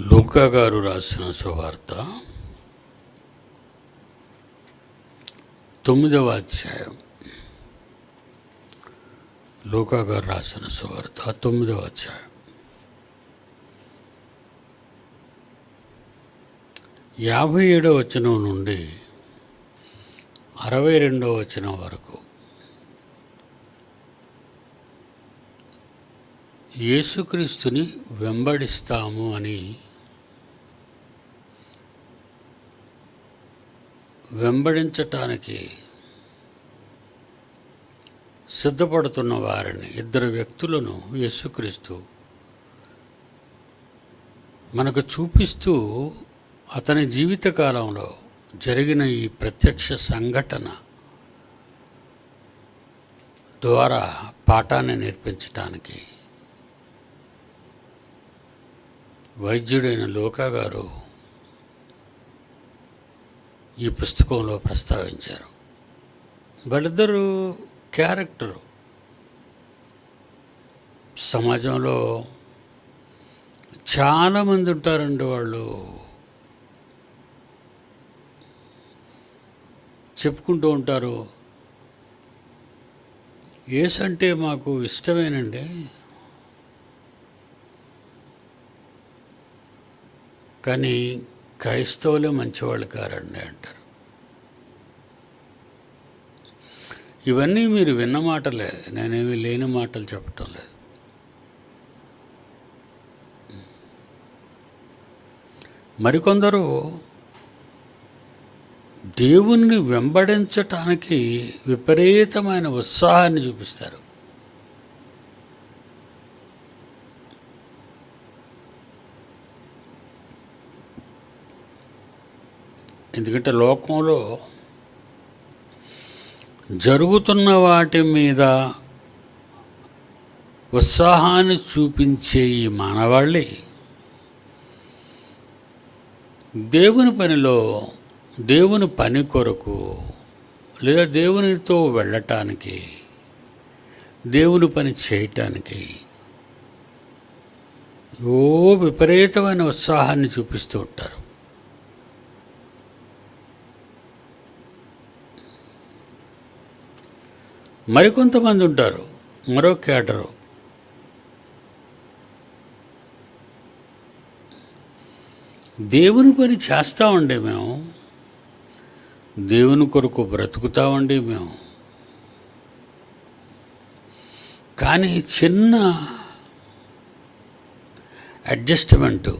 లూకా గారు రాసిన సువార్త 9వ అధ్యాయం. లూకా గారు రాసిన సువార్త 9వ అధ్యాయం 57వ వచనం నుండి 62వ వచనం వరకు యేసుక్రీస్తుని వెంబడిస్తాము అని వెంబడించటానికి సిద్ధపడుతున్న వారిని, ఇద్దరు వ్యక్తులను యేసుక్రీస్తు మనకు చూపిస్తూ అతని జీవితకాలంలో జరిగిన ఈ ప్రత్యక్ష సంఘటన ద్వారా పాఠాన్ని నేర్పించటానికి వైద్యుడైన లూకా గారు ఈ పుస్తకంలో ప్రస్తావించారు. వాళ్ళిద్దరూ క్యారెక్టరు. సమాజంలో చాలామంది ఉంటారండి, వాళ్ళు చెప్పుకుంటూ ఉంటారు, యేసు అంటే మాకు ఇష్టమేనండి, కానీ క్రైస్తవులే మంచివాళ్ళు కారండి అంటారు. ఇవన్నీ మీరు విన్న మాటలే, నేనేమి లేని మాటలు చెప్పటం లేదు. మరికొందరు దేవుణ్ణి వెంబడించటానికి విపరీతమైన ఉత్సాహాన్ని చూపిస్తారు. ఎందుకంటే లోకంలో జరుగుతున్న వాటి మీద ఉత్సాహాన్ని చూపించే ఈ మానవాళి దేవుని పనిలో, దేవుని పని కొరకు లేదా దేవునితో వెళ్ళటానికి, దేవుని పని చేయటానికి విపరీతమైన ఉత్సాహాన్ని చూపిస్తూ ఉంటారు. మరికొంతమంది ఉంటారు, మరో కేటరు, దేవుని పని చేస్తామండి మేము, దేవుని కొరకు బ్రతుకుతామండి మేము, కానీ చిన్న అడ్జస్ట్మెంటు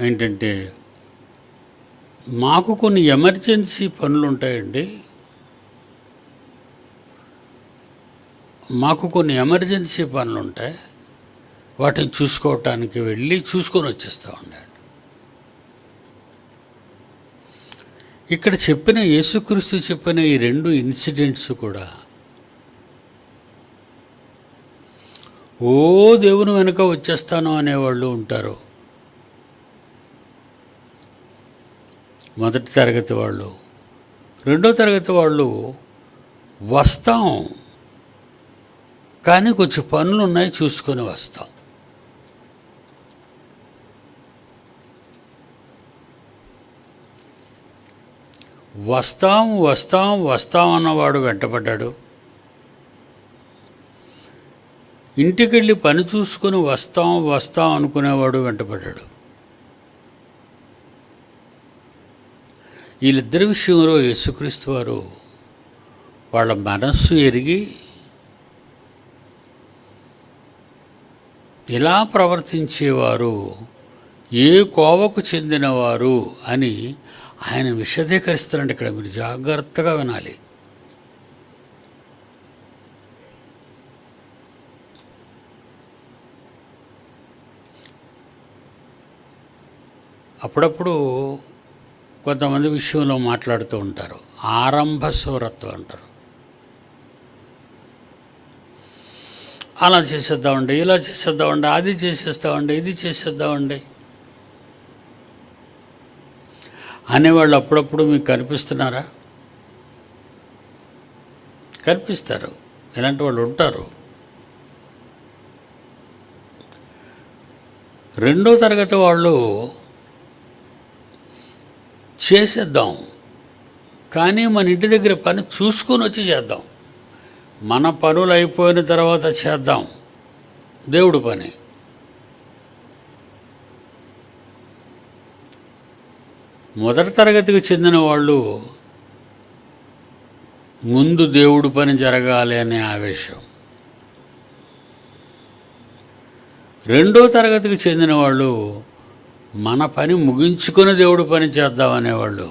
ఏంటంటే, మాకు కొన్ని ఎమర్జెన్సీ పనులు ఉంటాయండి, వాటిని చూసుకోవటానికి వెళ్ళి చూసుకొని వచ్చేస్తూ ఉన్నాడు. ఇక్కడ చెప్పిన యేసుక్రీస్తు చెప్పిన ఈ 2 ఇన్సిడెంట్స్ కూడా దేవుని వెనుక వచ్చేస్తాను అనేవాళ్ళు ఉంటారు. మొదటి తరగతి వాళ్ళు, రెండో తరగతి వాళ్ళు వస్తాం కానీ కొంచెం పనులు ఉన్నాయి చూసుకొని వస్తాం. వస్తాం అన్నవాడు వెంటపడ్డాడు. ఇంటికెళ్ళి పని చూసుకొని వస్తాం అనుకునేవాడు వెంటపడ్డాడు. వీళ్ళిద్దరి విషయంలో యేసుక్రీస్తు వారు వాళ్ళ మనస్సు ఎరిగి ఇలా ప్రవర్తించేవారు ఏ కోవకు చెందినవారు అని ఆయన విశదీకరిస్తారంటే ఇక్కడ మీరు జాగ్రత్తగా వినాలి. అప్పుడప్పుడు కొంతమంది విషయంలో మాట్లాడుతూ ఉంటారు, ఆరంభ సూరత్వం అంటారు. అలా చేసేద్దామండి, ఇలా చేసేద్దామండి, అది చేసేస్తామండి, ఇది చేసేద్దామండి అనేవాళ్ళు అప్పుడప్పుడు మీకు కనిపిస్తున్నారా? కనిపిస్తారు, ఇలాంటి వాళ్ళు ఉంటారు. రెండో తరగతి వాళ్ళు చేసేద్దాం, కానీ మన ఇంటి దగ్గర పని చూసుకొని వచ్చి చేద్దాం. మన పనులు అయిపోయిన తర్వాత చేద్దాం దేవుడు పని. మొదటి తరగతికి చెందిన వాళ్ళు ముందు దేవుడు పని జరగాలి అనే ఆవేశం, రెండో తరగతికి చెందిన వాళ్ళు మన పని ముగించుకొని దేవుడు పని చేద్దామనేవాళ్ళు.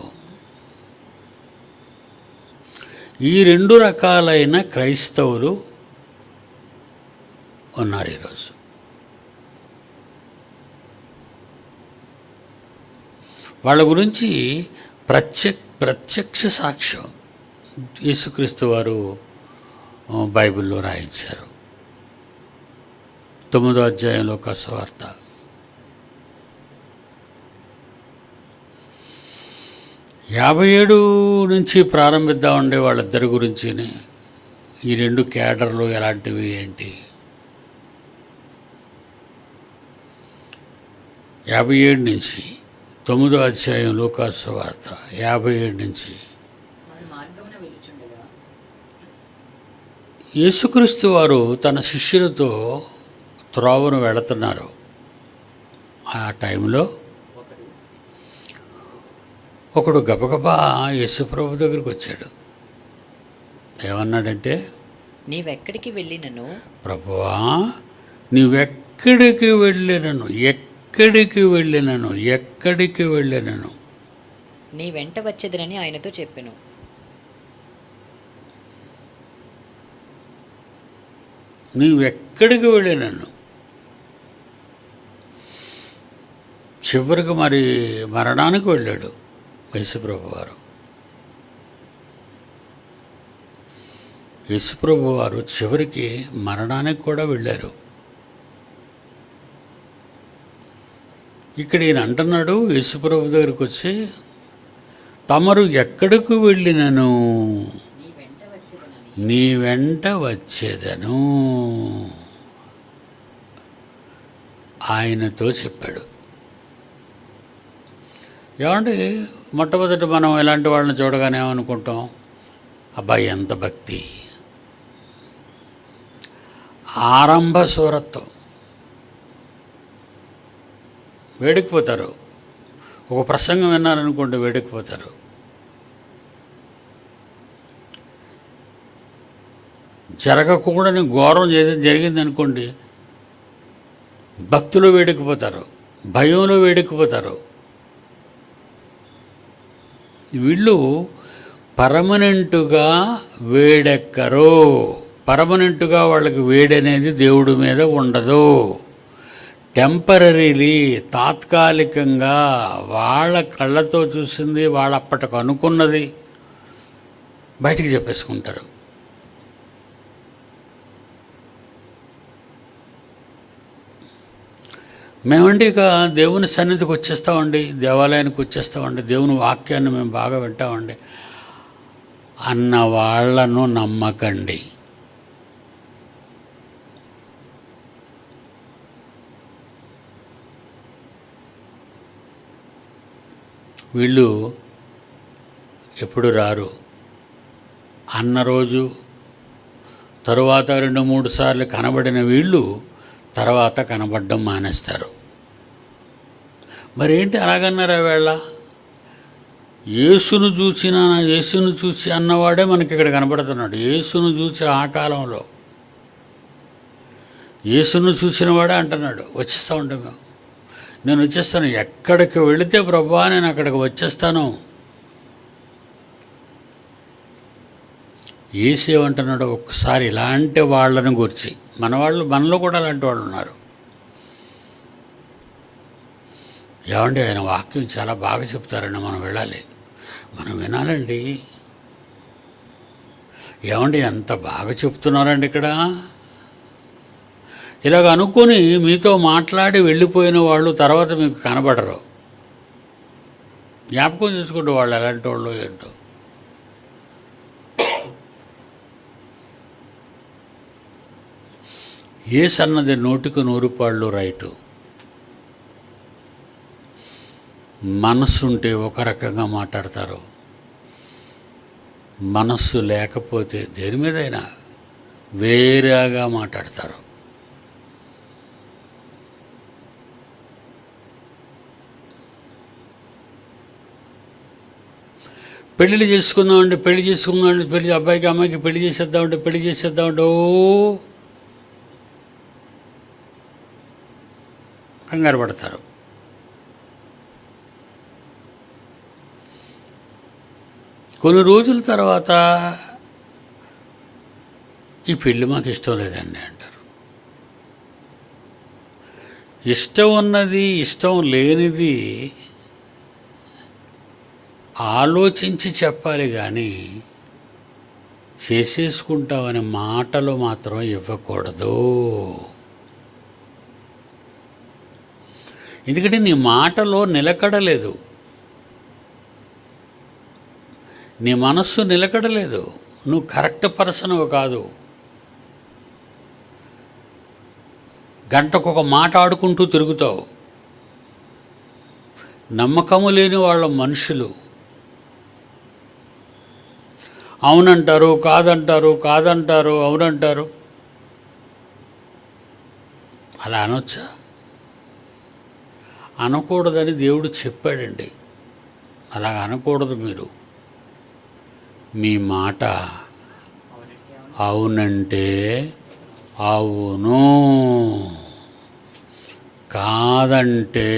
ఈ రెండు రకాలైన క్రైస్తవులు ఉన్నారు ఈరోజు. వాళ్ళ గురించి ప్రత్యక్ష సాక్ష్యం యేసుక్రీస్తు వారు బైబిల్లో రాయించారు. 9వ అధ్యాయంలో సువార్త 57 నుంచి ప్రారంభిద్దామండి వాళ్ళిద్దరి గురించి. ఈ రెండు క్యాడర్లు ఎలాంటివి ఏంటి? 57 నుంచి 9వ అధ్యాయం లూకాసు సువార్త 57 నుంచి. యేసుక్రీస్తు వారు తన శిష్యులతో త్రోవను వెళుతున్నారు. ఆ టైంలో ఒకడు గబగబా యేసుప్రభు దగ్గరికి వచ్చాడు. ఏమన్నాడంటే, నీవెక్కడికి వెళ్ళినను ప్రభువా, నీవెక్కడికి వెళ్ళినను, ఎక్కడికి వెళ్ళినను, ఎక్కడికి వెళ్ళినను నీ వెంట వచ్చేదనని ఆయనతో చెప్పెను. నీవెక్కడికి వెళ్ళినను. చివరికి మరి మరణానికి వెళ్ళాడు యేసుప్రభు వారు. యేసుప్రభు వారు చివరికి మరణానికి కూడా వెళ్ళారు. ఇక్కడ ఈయన అంటున్నాడు యేసుప్రభు దగ్గరికి వచ్చి, తమరు ఎక్కడికి వెళ్ళినను నీ వెంట వచ్చేదను ఆయనతో చెప్పాడు. ఏమంటే మొట్టమొదటి మనం ఇలాంటి వాళ్ళని చూడగానే ఏమనుకుంటాం, అబ్బాయి ఎంత భక్తి, ఆరంభ సూరత్వం, వేడికిపోతారు. ఒక ప్రసంగం విన్నారనుకోండి వేడికిపోతారు. జరగకూడని ఘోరం జరిగిందనుకోండి, భక్తులు వేడికిపోతారు, భయంలో వేడికిపోతారు. వీళ్ళు పర్మనెంటుగా వేడెక్కరు. పర్మనెంటుగా వాళ్ళకి వేడనేది దేవుడి మీద ఉండదు. టెంపరీలీ, తాత్కాలికంగా వాళ్ళ కళ్ళతో చూసింది, వాళ్ళ అప్పటికి అనుకున్నది బయటికి చెప్పేసుకుంటారు. మేమండి ఇక దేవుని సన్నిధికి వచ్చేస్తామండి, దేవాలయానికి వచ్చేస్తామండి, దేవుని వాక్యాన్ని మేము బాగా వింటామండి అన్న వాళ్ళను నమ్మకండి. వీళ్ళు ఎప్పుడు రారు. అన్న రోజు తరువాత 2-3 సార్లు కనబడిన వీళ్ళు తర్వాత కనబడడం మానేస్తారు. మరేంటి అలాగన్నారా వేళ? యేసును చూసి అన్నవాడే మనకి ఇక్కడ కనబడుతున్నాడు. యేసును చూసి ఆ కాలంలో యేసును చూసిన వాడే అంటున్నాడు, వచ్చేస్తూ ఉంటాం మేము, నేను వచ్చేస్తాను, ఎక్కడికి వెళితే ప్రభువా నేను అక్కడికి వచ్చేస్తాను. ఏసేమంటున్నాడు ఒక్కసారి ఇలాంటి వాళ్ళని గురించి. మనలో కూడా అలాంటి వాళ్ళు ఉన్నారు. ఏమండి ఆయన వాక్యం చాలా బాగా చెప్తారండి, మనం వెళ్ళాలి, మనం వినాలండి. ఏమండి ఎంత బాగా చెప్తున్నారండి ఇక్కడ. ఇలాగ అనుకొని మీతో మాట్లాడి వెళ్ళిపోయిన వాళ్ళు తర్వాత మీకు కనబడరు. జ్ఞాపకం చేసుకుంటూ వాళ్ళు ఎలాంటి వాళ్ళు ఏంటో. యేసు అన్నది 100కు 100 పాళ్ళు రైటు. మనస్సు ఉంటే ఒక రకంగా మాట్లాడతారు, మనస్సు లేకపోతే దేని మీదైనా వేరేగా మాట్లాడతారు. పెళ్ళిళ్ళు చేసుకుందామంటే పెళ్లి అబ్బాయికి అమ్మాయికి పెళ్లి చేసేద్దామంటే ఓ కంగారు పడతారు. కొన్ని రోజుల తర్వాత ఈ పెళ్ళి మాకు ఇష్టం లేదండి అంటారు. ఇష్టం ఉన్నది ఇష్టం లేనిది ఆలోచించి చెప్పాలి కానీ చేసేసుకుంటామనే మాటలు మాత్రం ఇవ్వకూడదు. ఎందుకంటే నీ మాటలో నిలకడలేదు, నీ మనస్సు నిలకడలేదు, నువ్వు కరెక్ట్ పర్సన్ కాదు. గంటకొక మాట ఆడుకుంటూ తిరుగుతావు. నమ్మకము లేని వాళ్ళ మనుషులు అవునంటారు, కాదంటారు, అవునంటారు. అలా అనొచ్చా? అనకూడదని దేవుడు చెప్పాడండి. అలా అనకూడదు. మీరు మీ మాట అవునంటే అవును, కాదంటే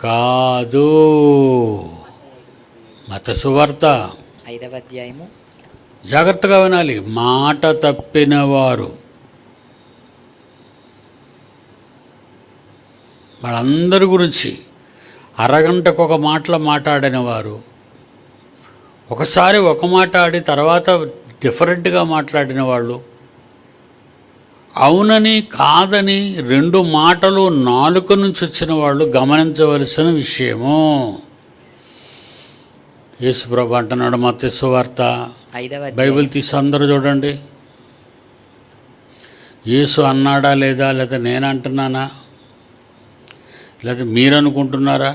కాదు. మత్తయి సువార్త 5వ అధ్యాయము. జాగ్రత్తగా వినాలి. మాట తప్పిన వారు వాళ్ళందరి గురించి అరగంటకు ఒక మాట్లాడిన వారు, ఒకసారి ఒక మాట ఆడి తర్వాత డిఫరెంట్గా మాట్లాడిన వాళ్ళు, అవునని కాదని 2 మాటలు నాలుక నుంచి వచ్చిన వాళ్ళు గమనించవలసిన విషయము. యేసుప్రభు అంటున్నాడు మత్తయి సువార్త 5వ బైబిల్ తీసి అందరూ చూడండి. యేసు అన్నాడా లేదా నేను అంటున్నానా లేదా మీరు అనుకుంటున్నారా?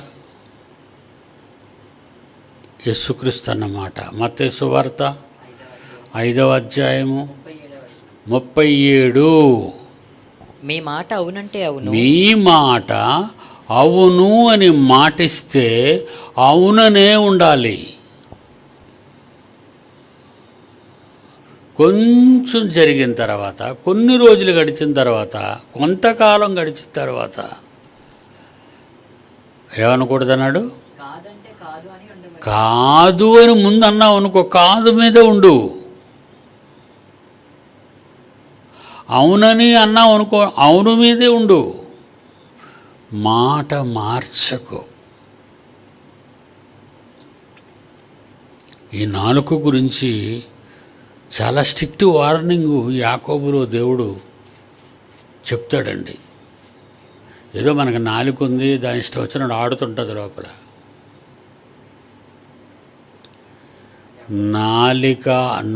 యేసుక్రీస్తు అన్నమాట. మత్తయి సువార్త 5వ అధ్యాయము 37. మీ మాట అవునంటే అవును, మీ మాట అవును అని మాటిస్తే అవుననే ఉండాలి. కొంచెం జరిగిన తర్వాత, కొన్ని రోజులు గడిచిన తర్వాత, కొంతకాలం గడిచిన తర్వాత ఏమనకూడదన్నాడు? కాదంటే కాదు అని ఉండమని. కాదు అని ముందు అన్నావు అనుకో, కాదు మీద ఉండు. అవునని అన్నావు అనుకో, అవును మీదే ఉండు. మాట మార్చకు. ఈ నాలుక గురించి చాలా స్ట్రిక్ట్ వార్నింగు యాకోబులో దేవుడు చెప్తాడండి. ఏదో మనకు నాలుక ఉంది, దాని ఇష్టం వచ్చినట్టు ఆడుతుంటుంది లోపల.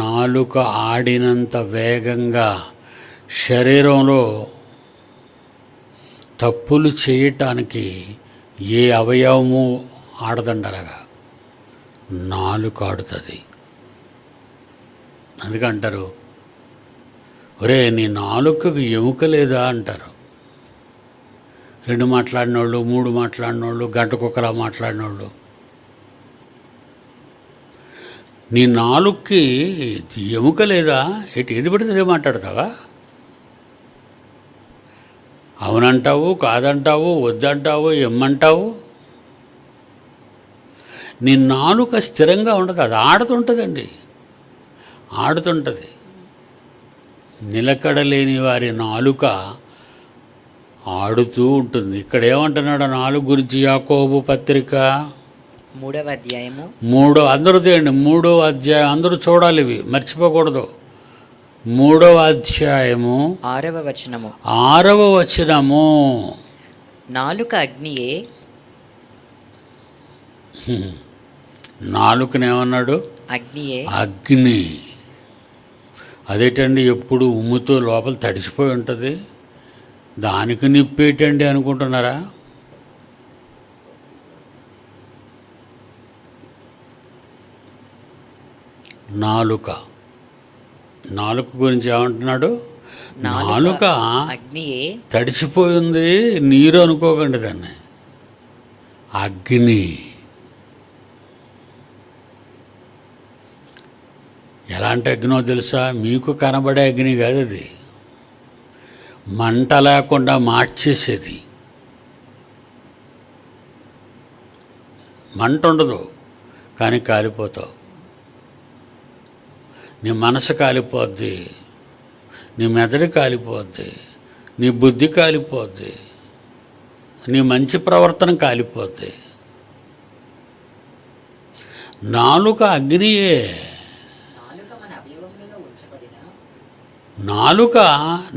నాలుక ఆడినంత వేగంగా శరీరంలో తప్పులు చేయటానికి ఏ అవయవము ఆడదండరగా నాలుక ఆడుతుంది. అందుకంటారు, ఒరే నీ నాలుకకు ఎముక లేదా అంటారు. 2 మాట్లాడినోళ్ళు, 3 మాట్లాడినోళ్ళు, గంటకొకలా మాట్లాడినోళ్ళు. నీ నాలుగుకి ఎముక లేదా? ఏది పడితే మాట్లాడతావా? అవునంటావు, కాదంటావు, వద్దంటావు, ఎమ్మంటావు. నీ నాలుక స్థిరంగా ఉండదు, అది ఆడుతుంటుందండి, ఆడుతుంటుంది. నిలకడలేని వారి నాలుక ఆడుతూ ఉంటుంది. ఇక్కడ ఏమంటున్నాడు నాలుగు గురించి యాకోబు పత్రిక 3వ అధ్యాయము. అందరూ తీయండి. 3వ అధ్యాయం అందరూ చూడాలి, ఇవి మర్చిపోకూడదు. 3వ అధ్యాయము 6వ వచనము. 6వ వచనము. నాలుక అగ్నియే. నాలుకనేమన్నాడు? అగ్నియే. అగ్ని. అదేటండి, ఎప్పుడు ఉమ్ముతో లోపల తడిసిపోయి ఉంటుంది, దానికి నిప్పేటండి అనుకుంటున్నారా? నాలుక గురించి ఏమంటున్నాడు? నాలుక అగ్నియే తడిచిపోయింది, నీరు అనుకోకండి దాన్ని. అగ్ని. ఎలాంటి అగ్నో తెలుసా? మీకు కనబడే అగ్ని కాదు అది. మంట లేకుండా మార్చేసేది. మంట ఉండదు కానీ కాలిపోతావు. నీ మనసు కాలిపోద్ది, నీ మెదడు కాలిపోద్ది, నీ బుద్ధి కాలిపోద్ది, నీ మంచి ప్రవర్తన కాలిపోద్ది. నాలుక అగ్నియే. నాలుక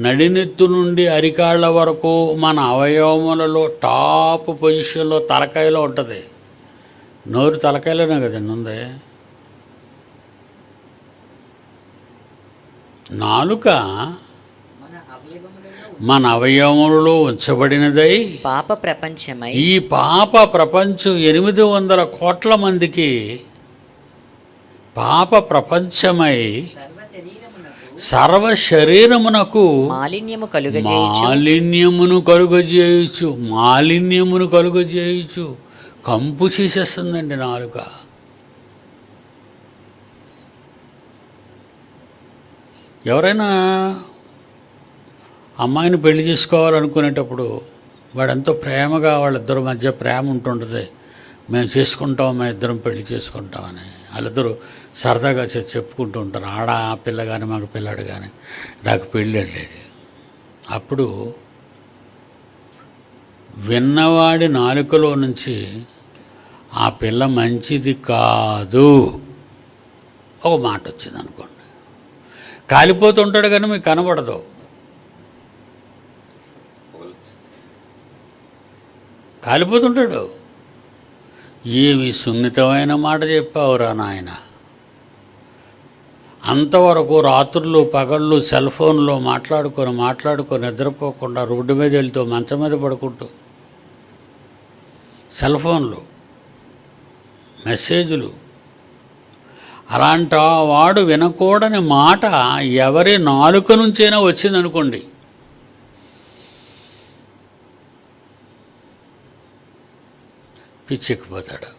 నడినెత్తు నుండి అరికాళ్ళ వరకు మన అవయవములలో టాప్ పొజిషన్లో తలకాయలో ఉంటుంది. నోరు తలకాయలోనే కదండి ఉంది. నాలుక మన అవయవములలో ఉంచబడినదై పాప ప్రపంచమై, ఈ పాప ప్రపంచం 800 కోట్ల మందికి పాప ప్రపంచమై సర్వ శరీరమునకు మాలిన్యమును కలుగజేయచ్చు. కంపు చేసేస్తుందండి నాలుక. ఎవరైనా అమ్మాయిని పెళ్లి చేసుకోవాలనుకునేటప్పుడు వాడెంతో ప్రేమగా వాళ్ళిద్దరి మధ్య ప్రేమ ఉంటుంటుంది. మేము చేసుకుంటాం, మేము ఇద్దరం పెళ్లి చేసుకుంటామని వాళ్ళిద్దరూ సరదాగా చెప్పుకుంటూ ఉంటారు. ఆ పిల్ల కానీ మగ పిల్లాడు కానీ నాకు పెళ్ళి వెళ్ళేది. అప్పుడు విన్నవాడి నాలుకలో నుంచి ఆ పిల్ల మంచిది కాదు ఒక మాట వచ్చింది అనుకోండి. కాలిపోతుంటాడు కానీ మీకు కనబడదు. కాలిపోతుంటాడు. ఏమి సున్నితమైన మాట చెప్పావురా నాయన. అంతవరకు రాత్రులు పగళ్ళు సెల్ ఫోన్లో మాట్లాడుకొని నిద్రపోకుండా రోడ్డు మీద వెళ్తూ మంచం మీద పడుకుంటూ సెల్ ఫోన్లు మెసేజ్లు. అలాంటి వాడు వినకూడని మాట ఎవరి నాలుక నుంచైనా వచ్చిందనుకోండి, పిచ్చెక్కిపోతాడు.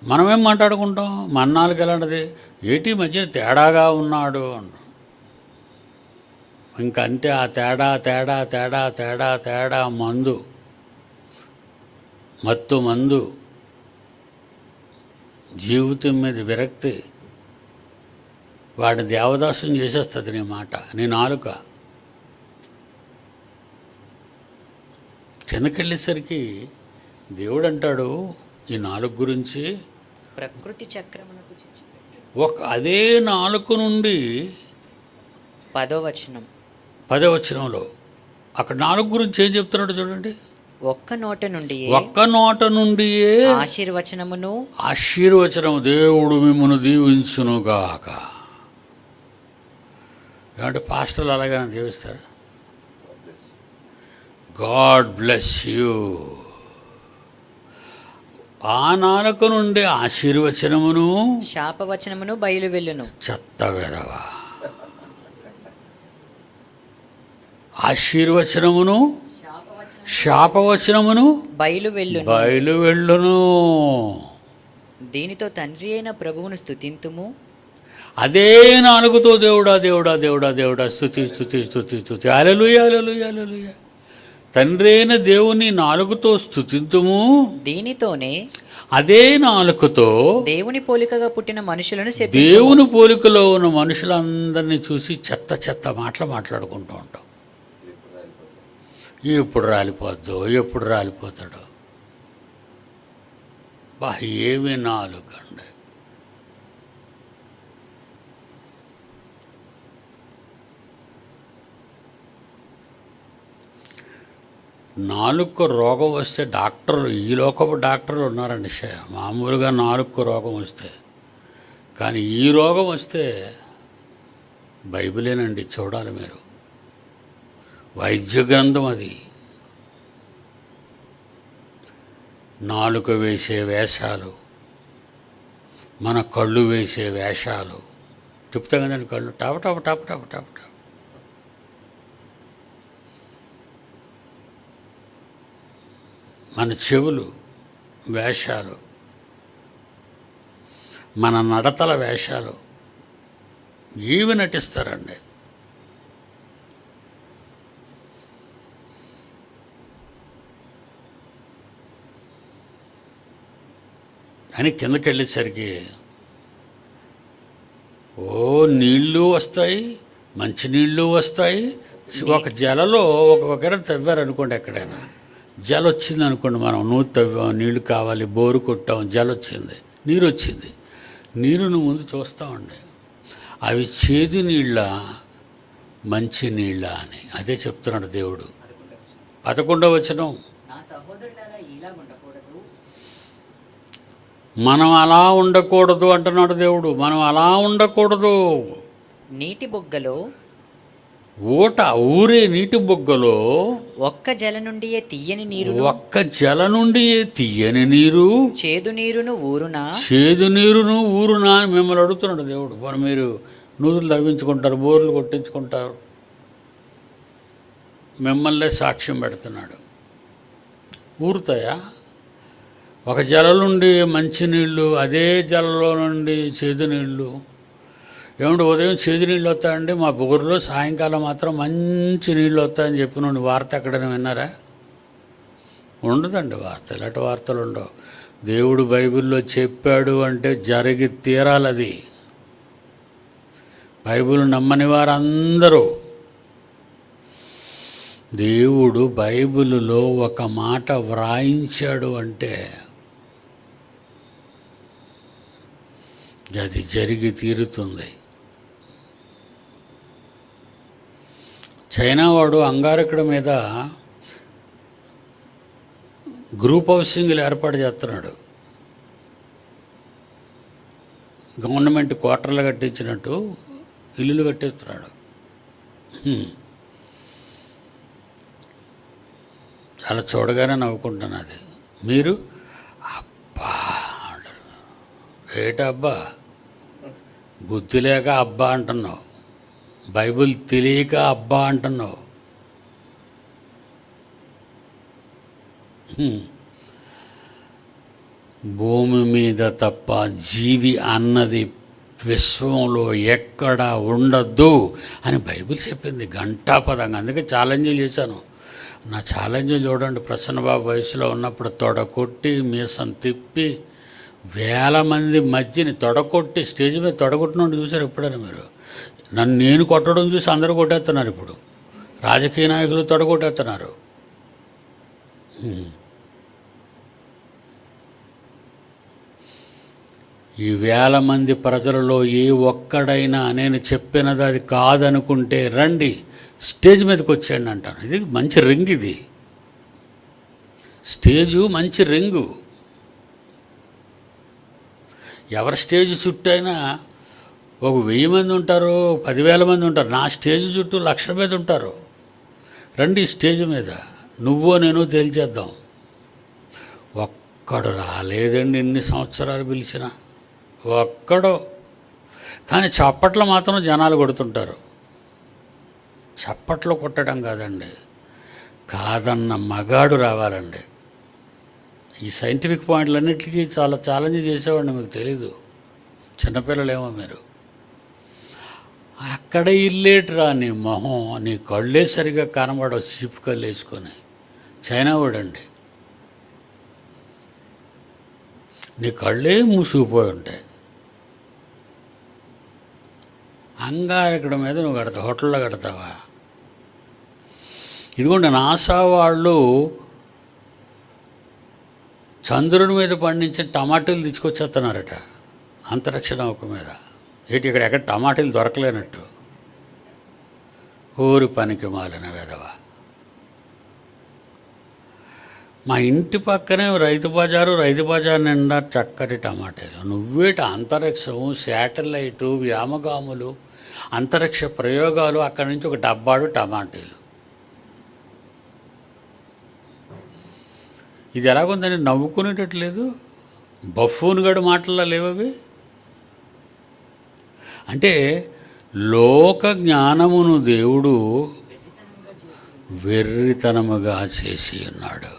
మనమేం మాట్లాడుకుంటాం? మన నాలుక ఎలాంటిది? ఏటి మధ్య తేడాగా ఉన్నాడు అన్న. ఇంకంటే ఆ తేడా తేడా తేడా తేడా తేడా మందు, మత్తు మందు, జీవితం మీద విరక్తి, వాడిని దేవదాసం చేసేస్తుంది నీ మాట, నీ నాలుక. కిందకెళ్ళేసరికి దేవుడు అంటాడు ఈ నాలుక గురించి, ప్రకృతి చక్రమునకు అదే నాలుక నుండి 10వ వచనం 10వ వచనంలో అక్కడ నాలుక గురించి ఏం చెప్తున్నాడు చూడండి. ఒక్క నోట నుండియే ఆశీర్వచనము దేవుడు మిమ్మును దీవించునుగాక. ఏమంటే పాస్టర్లు అలాగైనా దీవిస్తారు. God bless you. ఆ నాలుక నుండి ఆశీర్వచనమును శాపవచనమును బయలు వెళ్ళును. చెత్త వెదవా. ఆశీర్వచనమును శాపవచనమును బయలు వెళ్ళును. దీనితో తండ్రి అయిన ప్రభువును స్తుతింతుము. అదే నాలుగుతో దేవుడా దేవుడా దేవుడా దేవుడా స్తుతి స్తుతి స్తుతి స్తుతి హల్లెలూయా హల్లెలూయా హల్లెలూయా. తండ్రి అయిన దేవుని నాలుగుతో స్తుతింతుము. దీనితోనే అదే నాలుకతో దేవుని పోలికగా పుట్టిన మనుషులను దేవుని పోలికలో ఉన్న మనుషులందరినీ చూసి చెత్త చెత్త మాట్లాడుకుంటూ ఉంటాం. ఎప్పుడు రాలిపోతాడో. బా ఏమి నాలుకండి. నాలుగు రోగం వస్తే డాక్టర్లు, ఈ లోకపు డాక్టర్లు ఉన్నారండి. మామూలుగా నాలుగు రోగం వస్తే, కానీ ఈ రోగం వస్తే బైబిలేనండి చూడాలి మీరు. వైద్య గ్రంథం అది. నాలుక వేసే వేషాలు, మన కళ్ళు వేసే వేషాలు, చెప్తాం కదండి, కళ్ళు టాప టాప టాప టాప టాప టాప. మన చెవులు వేషాలు, మన నడతల వేషాలు ఏవి నటిస్తారండి. అని కిందకి వెళ్ళేసరికి నీళ్ళు వస్తాయి, మంచినీళ్ళు వస్తాయి. ఒక జలలో ఒక తవ్వారనుకోండి, ఎక్కడైనా జల వచ్చింది అనుకోండి, మనం నూతి తవ్వాం, నీళ్లు కావాలి, బోరు కొట్టాం, జల వచ్చింది, నీరు వచ్చింది. నీరును ముందు చూస్తామండి, అవి చేదు నీళ్ళ మంచి నీళ్ళ అని. అదే చెప్తున్నాడు దేవుడు. 11వ వచనం, మనం అలా ఉండకూడదు అంటున్నాడు దేవుడు. మనం అలా ఉండకూడదు. నీటి బొగ్గలో, ఊరే నీటి బొగ్గలో ఒక్క జల నుండియే తీయని నీరు, ఒక్క జల నుండి తీయని నీరు, చేదు నీరును ఊరునా, చేదు నీరును ఊరునా అని మిమ్మల్ని అడుగుతున్నాడు దేవుడు. మరి మీరు నూతులు తవ్వించుకుంటారు, బోర్లు కొట్టించుకుంటారు, మిమ్మల్నే సాక్ష్యం పెడుతున్నాడు. ఊరుతాయా? ఒక జల నుండి మంచినీళ్ళు, అదే జలలో నుండి చేదు నీళ్ళు. ఏమంటే ఉదయం చేదు నీళ్ళు వస్తాయండి మా బోరులో, సాయంకాలం మాత్రం మంచి నీళ్ళు వస్తాయని చెప్పిన వార్త ఎక్కడైనా విన్నారా? ఉండదండి వార్త. ఇలాంటి వార్తలు ఉండవు. దేవుడు బైబిల్లో చెప్పాడు అంటే జరిగి తీరాలది. బైబిల్ నమ్మని వారందరూ, దేవుడు బైబిలులో ఒక మాట వ్రాయించాడు అంటే అది జరిగి తీరుతుంది. చైనా వాడు అంగారకుడి మీద గ్రూప్ హౌసింగ్లు ఏర్పాటు చేస్తున్నాడు. గవర్నమెంట్ క్వార్టర్లు కట్టించినట్టు ఇల్లులు కట్టిస్తున్నాడు. చాలా చూడగానే నవ్వుకుంటాను. అది మీరు అబ్బా అంటారు. ఏటబ్బా, బుద్ధి లేక అబ్బా అంటున్నావు, బైబిల్ తెలియక అబ్బా అంటున్నావు. భూమి మీద తప్ప జీవి అన్నది విశ్వంలో ఎక్కడ ఉండద్దు అని బైబిల్ చెప్పింది ఘంటాపదంగా. అందుకే ఛాలెంజ్లు చేశాను. నా ఛాలెంజ్ చూడండి. ప్రసన్నబాబు వయసులో ఉన్నప్పుడు తొడకొట్టి మీసం తిప్పి వేల మంది మధ్యని తొడకొట్టి, స్టేజ్ మీద తొడగొట్టినోడు చూసారు ఎప్పుడైనా మీరు? నన్ను నేను కొట్టడం చూసి అందరూ కొట్టేస్తున్నారు. ఇప్పుడు రాజకీయ నాయకులు తొడగొట్టేస్తున్నారు. ఈ వేల మంది ప్రజలలో ఏ ఒక్కడైనా నేను చెప్పినది అది కాదనుకుంటే రండి, స్టేజ్ మీదకి వచ్చేయండి అంటాను. ఇది మంచి రింగ్, ఇది స్టేజు మంచి రింగు. ఎవరి స్టేజ్ చుట్టూ అయినా ఒక 1000 మంది ఉంటారు, 10,000 మంది ఉంటారు. నా స్టేజ్ చుట్టూ 1,00,000 మంది ఉంటారు. రండి స్టేజ్ మీద, నువ్వో నేను తేల్చేద్దాం. ఒక్కడు రాలేదండి, ఎన్ని సంవత్సరాలు పిలిచినా ఒక్కడో. కానీ చప్పట్లు మాత్రం జనాలు కొడుతుంటారు. చప్పట్లు కొట్టడం కాదండి, కాదన్న మగాడు రావాలండి. ఈ సైంటిఫిక్ పాయింట్లన్నిటికీ చాలా ఛాలెంజ్ చేసేవాడిని, మీకు తెలీదు. చిన్నపిల్లలేమో మీరు. అక్కడ ఇల్లేట్రా నీ మొహం, నీ కళ్ళే సరిగా కనబడవు, చీపు కళ్ళు వేసుకొని. చైనా వాడండి, నీ కళ్ళే మూసుకుపోయి ఉంటాయి. అంగారకుడి మీద నువ్వు కడతావు, హోటల్లో కడతావా? ఇదిగోండి, నాసా వాళ్ళు చంద్రుని మీద పండించిన టమాటాలు తీసుకొచ్చేస్తున్నారట అంతరిక్ష నౌక మీద. ఇక్కడ ఎక్కడ టమాటాలు దొరకలేనట్టు. ఊరి పనికి మాలిన వెధవ. మా ఇంటి పక్కనే రైతు బజారు నిండా చక్కటి టమాటాలు. నువ్వేట అంతరిక్షం, శాటిలైటు, వ్యామగాములు, అంతరిక్ష ప్రయోగాలు, అక్కడి నుంచి ఒక డబ్బాడు టమాటాలు. ఇది ఎలాగుందని నవ్వుకునేటట్లేదు. బఫూన్ గడు మాటల్లో లేవవి. అంటే లోక జ్ఞానమును దేవుడు వెర్రితనముగా చేసి ఉన్నాడు.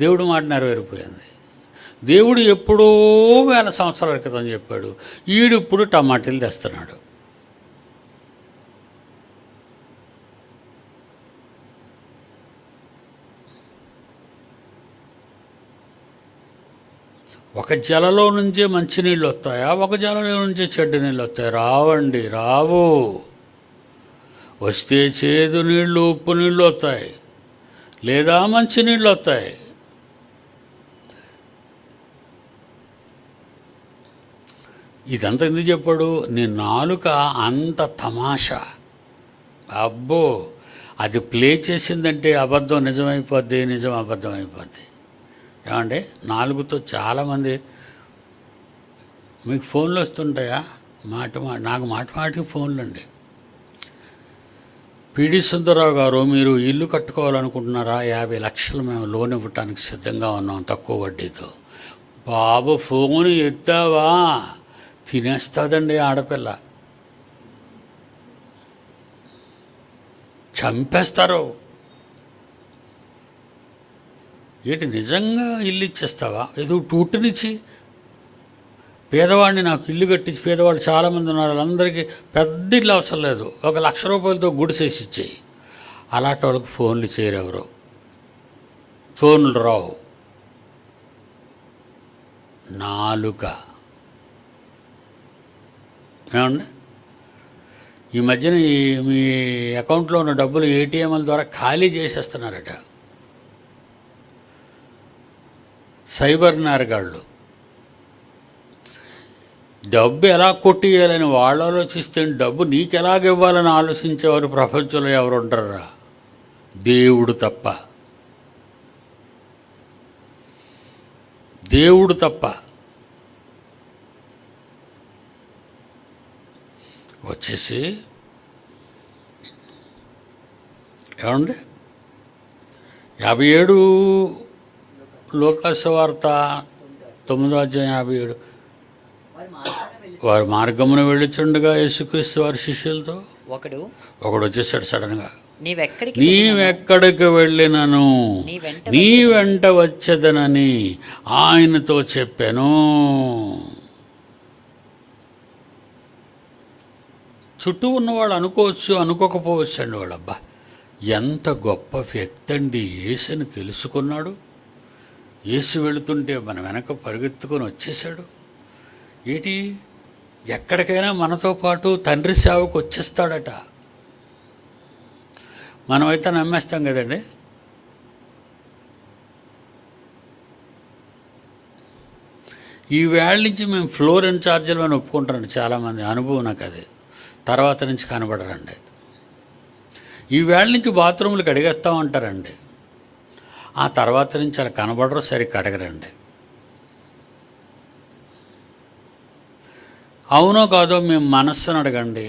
దేవుడు మాట నెరవేరిపోయింది. దేవుడు ఎప్పుడో 1000 సంవత్సరాల క్రితం చెప్పాడు, ఈడిప్పుడు టమాటీలు తెస్తున్నాడు. ఒక జలలో నుంచే మంచినీళ్ళు వస్తాయా, ఒక జలలో నుంచే చెడ్డ నీళ్ళు వస్తాయి? రావండి, రావు. వస్తే చేదు నీళ్ళు, ఉప్పు నీళ్ళు వస్తాయి, లేదా మంచినీళ్ళు వస్తాయి. ఇదంతా ఎందుకు చెప్పాడు? నీ నాలుక అంత తమాషా. అబ్బో, అది ప్లే చేసిందంటే అబద్ధం నిజమైపోద్ది, నిజం అబద్ధం అయిపోద్ది. ఏమంటే నాలుగుతో చాలామంది మీకు ఫోన్లు వస్తుంటాయా? నాకు మాటికి ఫోన్లు అండి. పిడి సుందరరావు గారు, మీరు ఇల్లు కట్టుకోవాలనుకుంటున్నారా? 50 లక్షలు మేము లోన్ ఇవ్వటానికి సిద్ధంగా ఉన్నాం తక్కువ వడ్డీతో. బాబు ఫోన్ ఎత్తావా తినేస్తుందండి ఆడపిల్ల, చంపేస్తారు. ఏంటి నిజంగా ఇల్లు ఇచ్చేస్తావా? ఏదో టూటునిచ్చి పేదవాడిని నాకు ఇల్లు కట్టించి, పేదవాళ్ళు చాలామంది ఉన్నారు, వాళ్ళందరికీ పెద్ద ఇల్లు అవసరం లేదు, 1 లక్ష రూపాయలతో గుడిసేసి ఇచ్చేయి. అలాంటి వాళ్ళకి ఫోన్లు చేయరు ఎవరు, ఫోన్లు రావు. నాలుక. ఏమండి ఈ మధ్యన మీ అకౌంట్లో ఉన్న డబ్బులు ఏటీఎంల ద్వారా ఖాళీ చేసేస్తున్నారట సైబర్ నేరగాళ్ళు. డబ్బు ఎలా కొట్టియాలని వాళ్ళు ఆలోచిస్తే డబ్బు నీకు ఎలాగ ఇవ్వాలని ఆలోచించేవారు ప్రపంచంలో ఎవరు ఉంటారా? దేవుడు తప్ప, దేవుడు తప్ప. వచ్చేసి ఏమండి 57 లోకాసు వార్త 9వ అధ్యాయం 57. వారు మార్గమున వెళ్ళుచుండగా యేసుక్రీస్తు వారి శిష్యులతో ఒకడు వచ్చేసాడు సడన్గా. నీవెక్కడికి వెళ్ళినను నీ వెంట వచ్చేదనని ఆయనతో చెప్పాను. చుట్టూ ఉన్నవాళ్ళు అనుకోవచ్చు, అనుకోకపోవచ్చు అండి. వాళ్ళబ్బా ఎంత గొప్ప వ్యక్తి అండి, యేసుని తెలుసుకున్నాడు, యేసు వెళుతుంటే మన వెనక పరిగెత్తుకొని వచ్చేసాడు. ఏంటి ఎక్కడికైనా మనతో పాటు తండ్రి సేవకు వచ్చేస్తాడట. మనమైతే నమ్మేస్తాం కదండి. ఈ వేళ నుంచి మేము ఫ్లోర్ ఇన్ఛార్జీలు అని ఒప్పుకుంటారండి చాలామంది. అనుభవం నాకు అది. తర్వాత నుంచి కనబడరండి. ఈ వేళ నుంచి బాత్రూములు కడిగేస్తామంటారండి. ఆ తర్వాత నుంచి అలా కనబడరు, సరిగ్గా కడగరండి. అవునో కాదో మీ మనస్సును అడగండి.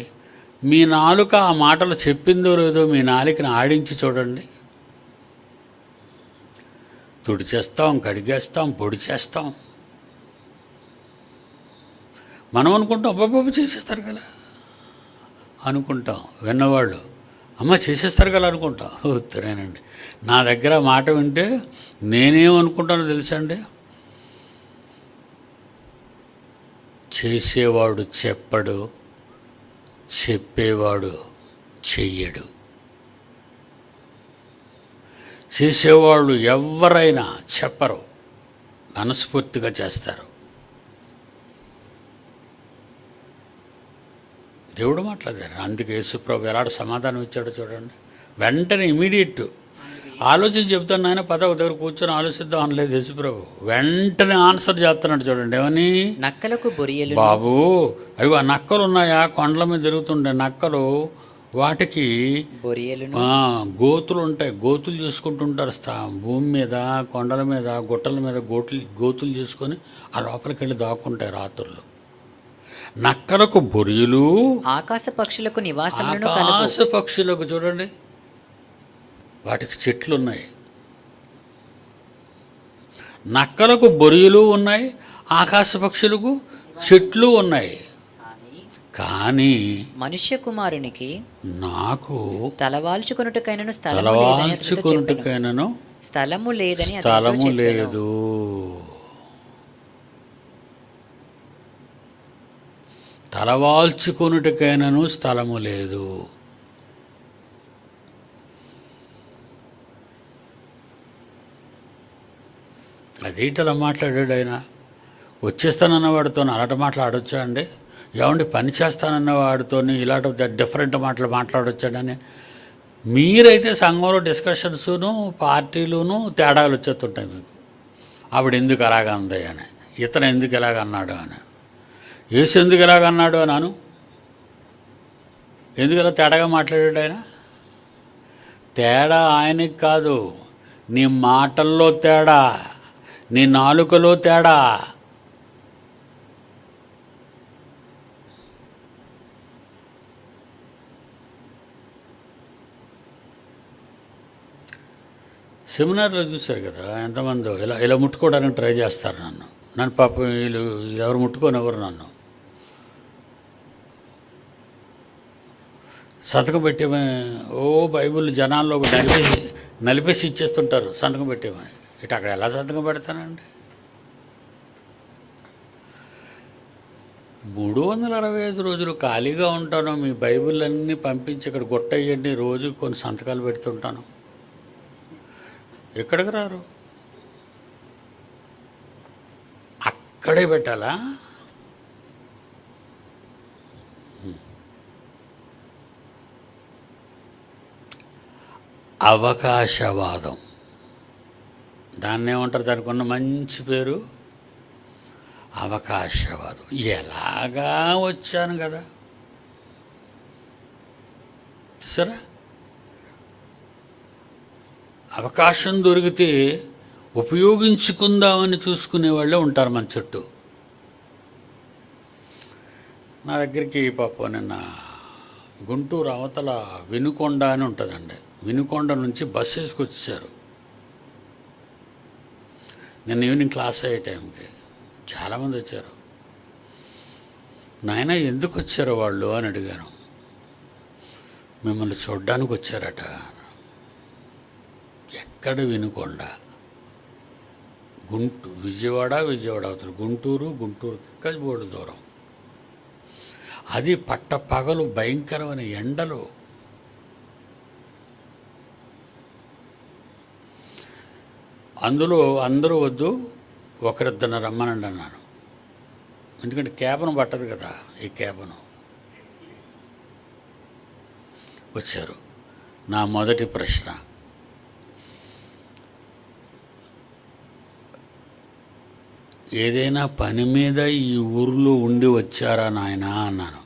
మీ నాలుక ఆ మాటలు చెప్పిందో లేదో మీ నాలుకని ఆడించి చూడండి. తుడిచేస్తాం, కడిగేస్తాం, పొడి చేస్తాం. మనం అనుకుంటాం అబ్బాబాబు చేసేస్తారు కదా అనుకుంటాం. విన్నవాళ్ళు అమ్మ చేసేస్తారు కదా అనుకుంటాం. ఉత్తరేనండి. నా దగ్గర మాట వింటే నేనేమనుకుంటానో తెలుసా అండి? చేసేవాడు చెప్పడు, చెప్పేవాడు చెయ్యడు. చేసేవాళ్ళు ఎవరైనా చెప్పరు, మనస్ఫూర్తిగా చేస్తారు. దేవుడు మాట్లాడారు. అందుకే యేసుప్రభు ఎలాంటి సమాధానం ఇచ్చాడో చూడండి. వెంటనే ఇమీడియట్ ఆలోచించి చెప్తాను నాయన, పదవ దగ్గర కూర్చొని ఆలోచిద్దాం అనలేదు యేసుప్రభు. వెంటనే ఆన్సర్ చేస్తున్నాడు చూడండి. ఏమని? నక్కలకు బొరియలు. బాబు అవి ఆ నక్కలు ఉన్నాయా, కొండల మీద తిరుగుతుండే నక్కలు, వాటికి గోతులు ఉంటాయి. గోతులు చేసుకుంటుంటారు భూమి మీద, కొండల మీద, గుట్టల మీద గోతులు చేసుకొని ఆ లోపలికి వెళ్ళి దాక్కుంటాయి రాత్రులు. నక్కలకు బొరియలు, ఆకాశ పక్షులకు నివాసములను. ఆకాశ పక్షులకు చూడండి, వాటికి చెట్లు ఉన్నాయి. నక్కలకు బొరియలు ఉన్నాయి, ఆకాశ పక్షులకు చెట్లు ఉన్నాయి. కానీ మనుష్య కుమారునికి నాకు తలవాల్చుకొనుటకైనను స్థలము లేదని అతనితో చెప్పెను. తలవాల్చుకొనుటకైనను స్థలము లేదని అతనితో స్థలము చెప్పెను. లేదు. తలవాల్చుకొనుటకైనను స్థలము లేదు. అదేంటలా మాట్లాడాడు ఆయన? వచ్చేస్తానన్న వాడితో అలాంటి మాటలు ఆడొచ్చా అండి? ఏమండి పని చేస్తానన్న వాడితో ఇలాంటి డిఫరెంట్ మాటలు మాట్లాడొచ్చాడని? మీరైతే సంఘంలో డిస్కషన్సును పార్టీలును తేడాలు వచ్చేస్తుంటాయి మీకు. ఆవిడ ఎందుకు అలాగ అంది అని, ఇతను ఎందుకు ఇలాగ అన్నాడు అని, యేసు ఎందుకు ఇలాగ అన్నాడు అన్నాను. ఎందుకు ఇలా తేడాగా మాట్లాడాడు ఆయన? తేడా ఆయనకి కాదు, నీ మాటల్లో తేడా, నీ నాలుకలో తేడా. సెమినార్లో చూశారు కదా ఎంతమందో ఇలా ఇలా ముట్టుకోవడానికి ట్రై చేస్తారు నన్ను పాపం వీళ్ళు ఎవరు ముట్టుకొని ఎవరు నన్ను సంతకం పెట్టేమని బైబిల్ జనాల్లో నలిపేసి ఇచ్చేస్తుంటారు సంతకం పెట్టేమని. ఇటు అక్కడ ఎలా సంతకం పెడతానండి? 365 రోజులు ఖాళీగా ఉంటాను, మీ బైబిల్ అన్నీ పంపించి ఇక్కడ గుట్టయ్యండి, రోజు కొన్ని సంతకాలు పెడుతుంటాను. ఎక్కడికి రారు, అక్కడే పెట్టాలా? అవకాశవాదం, దాన్ని ఏమంటారు? దానికి ఉన్న మంచి పేరు అవకాశవాదం. ఎలాగా వచ్చాను కదా సరే, అవకాశం దొరికితే ఉపయోగించుకుందామని చూసుకునే వాళ్ళే ఉంటారు మన చుట్టూ. నా దగ్గరికి పాపం నిన్న గుంటూరు అవతల వినుకొండ అని ఉంటుందండి, వినుకొండ నుంచి బస్సు వేసుకొచ్చారు. నిన్న ఈవినింగ్ క్లాస్ అయ్యే టైంకి చాలామంది వచ్చారు. నాయన ఎందుకు వచ్చారో వాళ్ళు అని అడిగాను. మిమ్మల్ని చూడ్డానికి వచ్చారట. ఎక్కడ వినుకొండ? విజయవాడ అవతల గుంటూరు ఇంకా బోర్డు దూరం. అది పట్టపగలు భయంకరమైన ఎండలు. అందులో అందరూ వద్దు, ఒకరిద్దరిని రమ్మనండి అన్నాను. ఎందుకంటే క్యాబను పట్టదు కదా, ఈ క్యాబను. వచ్చారు. నా మొదటి ప్రశ్న, ఏదైనా పని మీద ఈ ఊరిలో ఉండి వచ్చారా నాయనా అన్నాను.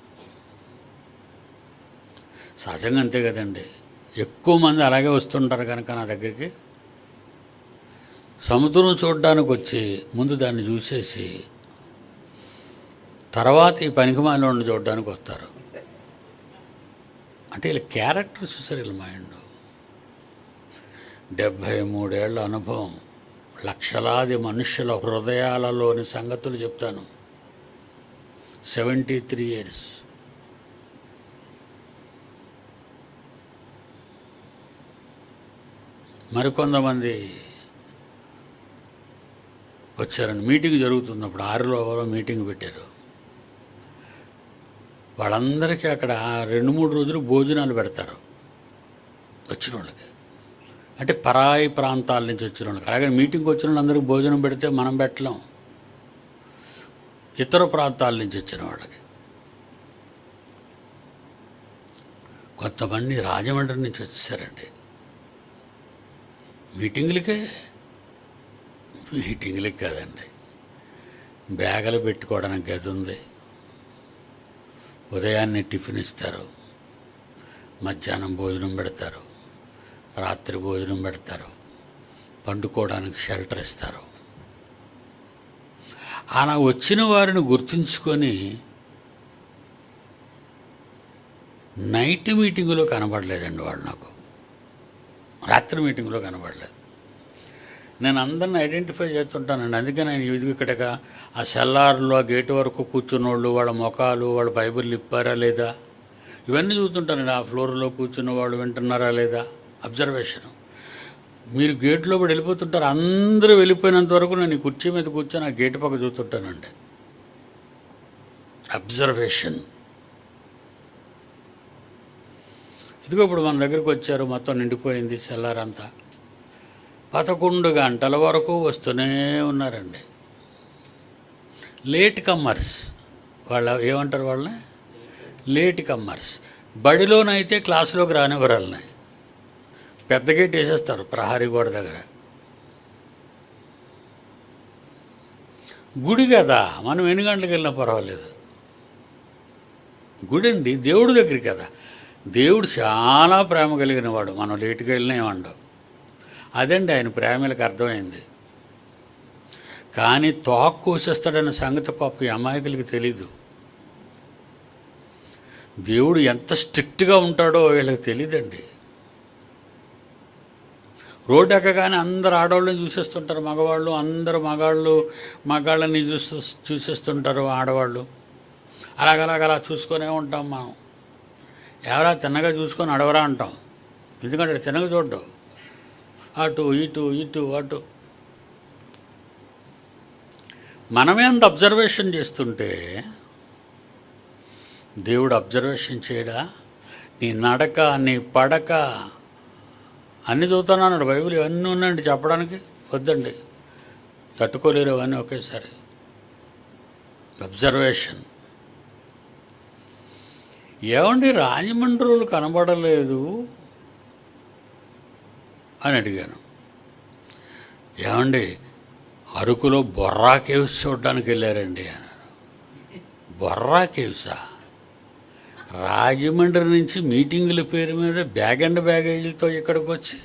సహజంగా అంతే కదండి, ఎక్కువ మంది అలాగే వస్తుంటారు కనుక నా దగ్గరికి. సముద్రం చూడడానికి వచ్చి ముందు దాన్ని చూసేసి తర్వాత ఈ పనికిమాలినోడిని చూడడానికి వస్తారు. అంటే వీళ్ళ క్యారెక్టర్ చూసారు, వీళ్ళ మైండ్. 73 ఏళ్ల అనుభవం, లక్షలాది మనుషుల హృదయాలలోని సంగతులు చెప్తాను. 73 years. మరికొంతమంది వచ్చారని మీటింగ్ జరుగుతున్నప్పుడు 6లో మీటింగ్ పెట్టారు. వాళ్ళందరికీ అక్కడ 2-3 రోజులు భోజనాలు పెడతారు వచ్చిన వాళ్ళకి. అంటే పరాయి ప్రాంతాల నుంచి వచ్చిన వాళ్ళకి. అలాగే మీటింగ్కి వచ్చిన వాళ్ళందరికీ భోజనం పెడితే మనం పెట్టలేం, ఇతర ప్రాంతాల నుంచి వచ్చిన వాళ్ళకి. కొంతమంది రాజమండ్రి నుంచి వచ్చేసారండి మీటింగ్లకి కాదండి, బ్యాగులు పెట్టుకోవడానికి గది ఉంది, ఉదయాన్నే టిఫిన్ ఇస్తారు, మధ్యాహ్నం భోజనం పెడతారు, రాత్రి భోజనం పెడతారు, పండుకోవడానికి షెల్టర్ ఇస్తారు. అలా వచ్చిన వారిని గుర్తుంచుకొని నైట్ మీటింగులో కనబడలేదండి వాళ్ళు. నాకు రాత్రి మీటింగులో కనబడలేదు. నేను అందరిని ఐడెంటిఫై చేస్తుంటానండి. అందుకే నేను ఇక్కడ ఆ సెల్లార్లో ఆ గేటు వరకు కూర్చున్నోళ్ళు, వాళ్ళ ముఖాలు, వాళ్ళ బైబిల్ ఇప్పారా లేదా, ఇవన్నీ చూస్తుంటానండి. ఆ ఫ్లోర్లో కూర్చున్న వాళ్ళు వింటున్నారా లేదా, అబ్జర్వేషన్. మీరు గేట్లో కూడా వెళ్ళిపోతుంటారు, అందరూ వెళ్ళిపోయినంత వరకు నేను ఈ కుర్చీ మీద కూర్చొని ఆ గేటు పక్క చూస్తుంటానండి. అబ్జర్వేషన్. ఇదిగో ఇప్పుడు మన దగ్గరికి వచ్చారు, మొత్తం నిండిపోయింది సెల్లారంతా. 11 గంటల వరకు వస్తూనే ఉన్నారండి. లేట్ కమ్మర్స్ ఏమంటారు వాళ్ళని? Late commerce. బడిలోనైతే క్లాసులోకి రానివ్వరు వాళ్ళని, పెద్ద గేట్ వేసేస్తారు ప్రహారీ గోడ దగ్గర. గుడి కదా, మనం ఎన్ని గంటలకు వెళ్ళినా పర్వాలేదు. గుడి అండి, దేవుడి దగ్గరికి కదా. దేవుడు చాలా ప్రేమ కలిగిన వాడు, మనం లేటుగా వెళ్ళినా ఏమండవు. అదండి ఆయన ప్రేమలకు అర్థమైంది. కానీ తోక కోసేస్తాడన్న సంగతి పాపం ఈ అమాయకులకి తెలీదు. దేవుడు ఎంత స్ట్రిక్ట్గా ఉంటాడో వీళ్ళకి తెలియదండి. రోడ్డు ఎక్కగానే అందరు ఆడవాళ్ళని చూసేస్తుంటారు, మగవాళ్ళు అందరూ మగాళ్ళని చూసేస్తుంటారు ఆడవాళ్ళు. అలాగలా చూసుకొనే ఉంటాం మనం. ఎవరా తిన్నగా చూసుకొని అడవరా అంటాం, ఎందుకంటే తిన్నగా చూడ్డం, అటు ఇటు అటు. మనమే అంత అబ్జర్వేషన్ చేస్తుంటే దేవుడు అబ్జర్వేషన్ చేయడా? నీ నడక, నీ పడక అన్నీ చదువుతాను అన్నాడు. బైబిల్ ఇవన్నీ ఉన్నాయండి చెప్పడానికి, వద్దండి, తట్టుకోలేరు అవన్నీ ఒకేసారి. అబ్జర్వేషన్. ఏమండి రాజమండ్రులు కనబడలేదు అని అడిగాను. ఏమండి అరకులో బొర్రా కేవ్స్ చూడడానికి వెళ్ళారండి అన్నారు. బొర్రా కేవ్సా? రాజమండ్రి నుంచి మీటింగుల పేరు మీద బ్యాగ్ అండ్ బ్యాగేజీలతో ఇక్కడికి వచ్చి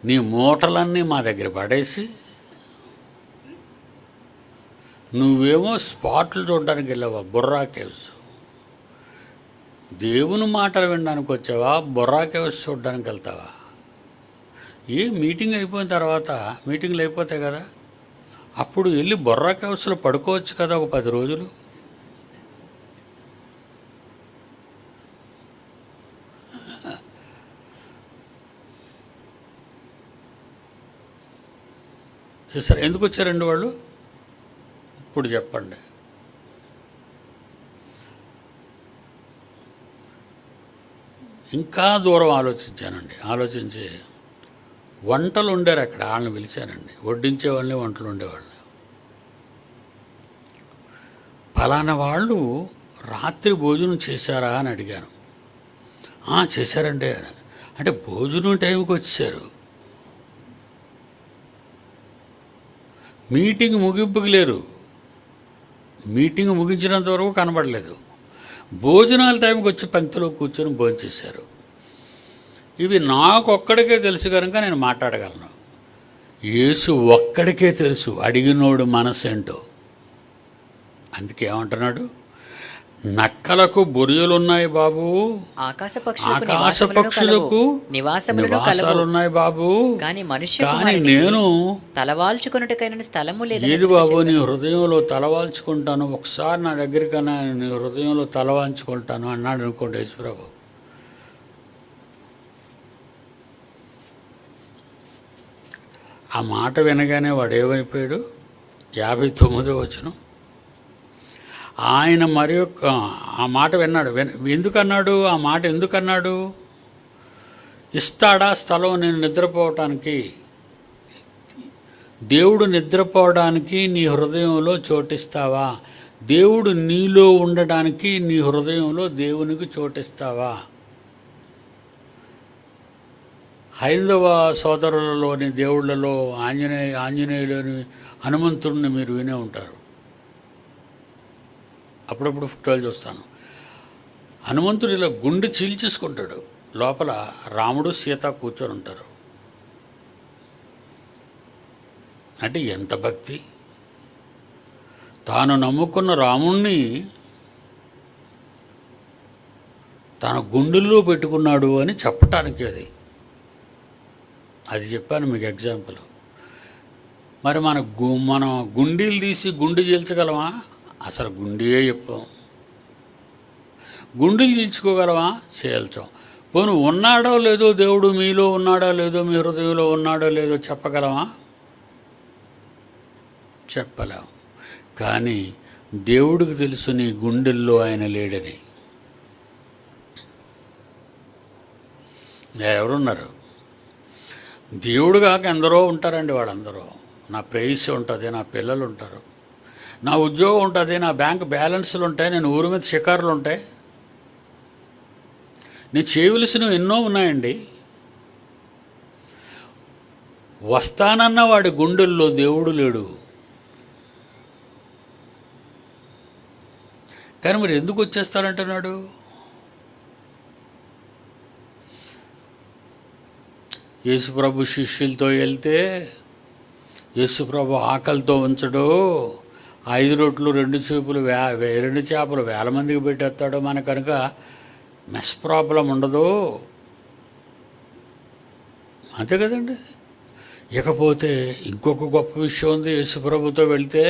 నీ మూటలన్నీ మా దగ్గర పడేసి నువ్వేమో స్పాట్లు చూడడానికి వెళ్ళావా? బొర్రా కేవ్స్. దేవుని మాటలు వినడానికి వచ్చావా? బొర్రా కేవ్స్ చూడడానికి వెళ్తావా? మీటింగ్ అయిపోయిన తర్వాత, మీటింగ్లు అయిపోతాయి కదా, అప్పుడు వెళ్ళి బొర్రా కేవ్స్లో పడుకోవచ్చు కదా ఒక 10 రోజులు. చూసారు ఎందుకు వచ్చారండి వాళ్ళు? ఇప్పుడు చెప్పండి. ఇంకా దూరం ఆలోచించానండి. ఆలోచించి వంటలు ఉండారు అక్కడ, వాళ్ళని పిలిచానండి. వడ్డించే వాళ్ళని, వంటలు ఉండేవాళ్ళని. ఫలానా వాళ్ళు రాత్రి భోజనం చేశారా అని అడిగాను. చేశారండి. అంటే భోజనం టైంకి వచ్చారు, మీటింగ్ ముగింపుకి లేరు, మీటింగ్ ముగించినంత వరకు కనబడలేదు. భోజనాల టైంకి వచ్చి పంక్తిలో కూర్చొని భోంచేశారు. ఇవి నాకు ఒక్కడికే తెలుసు కనుక నేను మాట్లాడగలను. యేసు ఒక్కడికే తెలుసు అడిగినోడు మనసు ఏంటో. అందుకే ఏమంటున్నాడు? నక్కలకు బొరియలున్నాయి బాబు, ఆకాశ పక్షులకు నివాసాలున్నాయి బాబు, కానీ నేను తలవాల్చుకొనుటకైన స్థలము లేదు. ఏది బాబు? నీ హృదయంలో తలవాల్చుకుంటాను, ఒకసారి నా దగ్గరికన్నా నీ హృదయంలో తలవాల్చుకుంటాను అన్నాడు అనుకోండి యేసుప్రభు. ఆ మాట వినగానే వాడు ఏమైపోయాడు? 59వ వచనం. ఆయన మరి ఆ మాట విన్నాడు. ఎందుకన్నాడు? ఆ మాట ఎందుకన్నాడు? ఇస్తాడా స్థలం నేను నిద్రపోవటానికి? దేవుడు నిద్రపోవడానికి నీ హృదయంలో చోటిస్తావా? దేవుడు నీలో ఉండడానికి నీ హృదయంలో దేవునికి చోటిస్తావా? హైందవ సోదరులలోని దేవుళ్ళలో ఆంజనేయులోని హనుమంతుడిని మీరు వినే ఉంటారు. అప్పుడప్పుడు ఫోటోలు చూస్తాను. హనుమంతుడు ఇలా గుండె చీల్చేసుకుంటాడు, లోపల రాముడు సీత కూర్చొని ఉంటారు. అంటే ఎంత భక్తి! తాను నమ్ముకున్న రాముణ్ణి తన గుండెల్లో పెట్టుకున్నాడు అని చెప్పటానికి అది చెప్పాను మీకు ఎగ్జాంపుల్. మరి మనం గుండీలు తీసి గుండు చీల్చగలమా? అసలు గుండియే చెప్పాం. గుండెలు చీల్చుకోగలమా? చీల్చాం. పోను ఉన్నాడో లేదో దేవుడు మీలో ఉన్నాడో లేదో మీ హృదయంలో ఉన్నాడో లేదో చెప్పగలమా? చెప్పలేం. కానీ దేవుడికి తెలుసు నీ గుండెల్లో ఆయన లేడని. ఎవరున్నారు? దేవుడు కాక ఎందరో ఉంటారండి. వాళ్ళందరూ నా ప్రేయస్ ఉంటుంది, నా పిల్లలు ఉంటారు, నా ఉద్యోగం ఉంటుంది, నా బ్యాంక్ బ్యాలెన్స్లు ఉంటాయి, నేను ఊరి మీద షికారులు ఉంటాయి, నేను చేయవలసినవి ఎన్నో ఉన్నాయండి. వస్తానన్న వాడి గుండెల్లో దేవుడు లేడు. కానీ మరి ఎందుకు వచ్చేస్తానంటున్నాడు? యేసుప్రభు శిష్యులతో వెళ్తే యేసుప్రభు ఆకలితో ఉంచడు, 5 రొట్లు 2 చేపలు 1000 మందికి పెట్టేస్తాడు. మన కనుక మెస్ ప్రాబ్లం ఉండదు, అంతే కదండి. ఇకపోతే ఇంకొక గొప్ప విషయం ఉంది. యేసుప్రభుతో వెళ్తే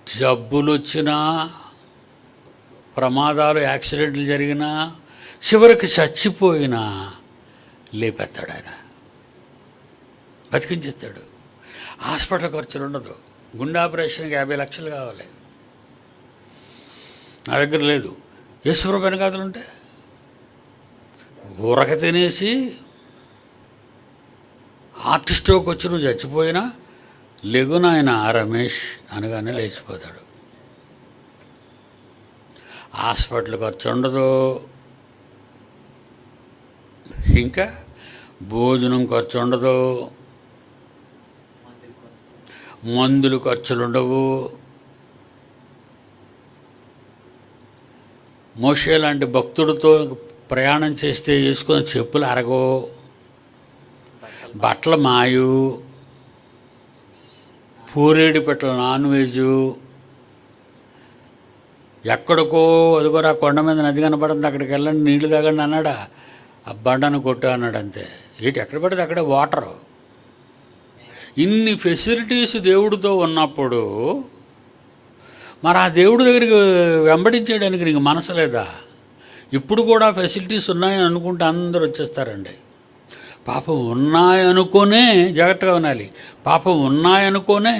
జబ్బులు వచ్చినా, ప్రమాదాలు యాక్సిడెంట్లు జరిగినా, చివరికి చచ్చిపోయినా లేపెత్తాడు ఆయన, బతికించేస్తాడు. హాస్పిటల్ ఖర్చులు ఉండదు. గుండె ఆపరేషన్కి 50 లక్షలు కావాలి, నా దగ్గర లేదు. యేసుప్రభు వెనకాతలుంటే ఊరక తినేసి హార్ట్ స్ట్రోక్ వచ్చి నువ్వు చచ్చిపోయినా లెగున ఆయన రమేష్ అనగానే లేచిపోతాడు. హాస్పిటల్ ఖర్చు ఉండదు, ఇంకా భోజనం ఖర్చు ఉండదు, మందులు ఖర్చులు ఉండవు. మోషే లాంటి భక్తుడితో ప్రయాణం చేస్తే వేసుకొని చెప్పులు అరగవు, బట్టలు మాయు, పూరేడి పెట్టల నాన్ వెజు, ఎక్కడికో అదిగోరా కొండ మీద నది కనపడింది అక్కడికి వెళ్ళండి నీళ్లు తాగండి అన్నాడా? ఆ బండను కొట్టు అన్నాడు అంతే. ఎక్కడ పడితే అక్కడే వాటరు. ఇన్ని ఫెసిలిటీస్ దేవుడితో ఉన్నప్పుడు మరి ఆ దేవుడి దగ్గరికి వెంబడించేయడానికి నీకు మనసు లేదా? ఇప్పుడు కూడా ఫెసిలిటీస్ ఉన్నాయని అనుకుంటే అందరూ వచ్చేస్తారండి. పాపం ఉన్నాయనుకోనే జాగ్రత్తగా ఉండాలి. పాపం ఉన్నాయనుకోనే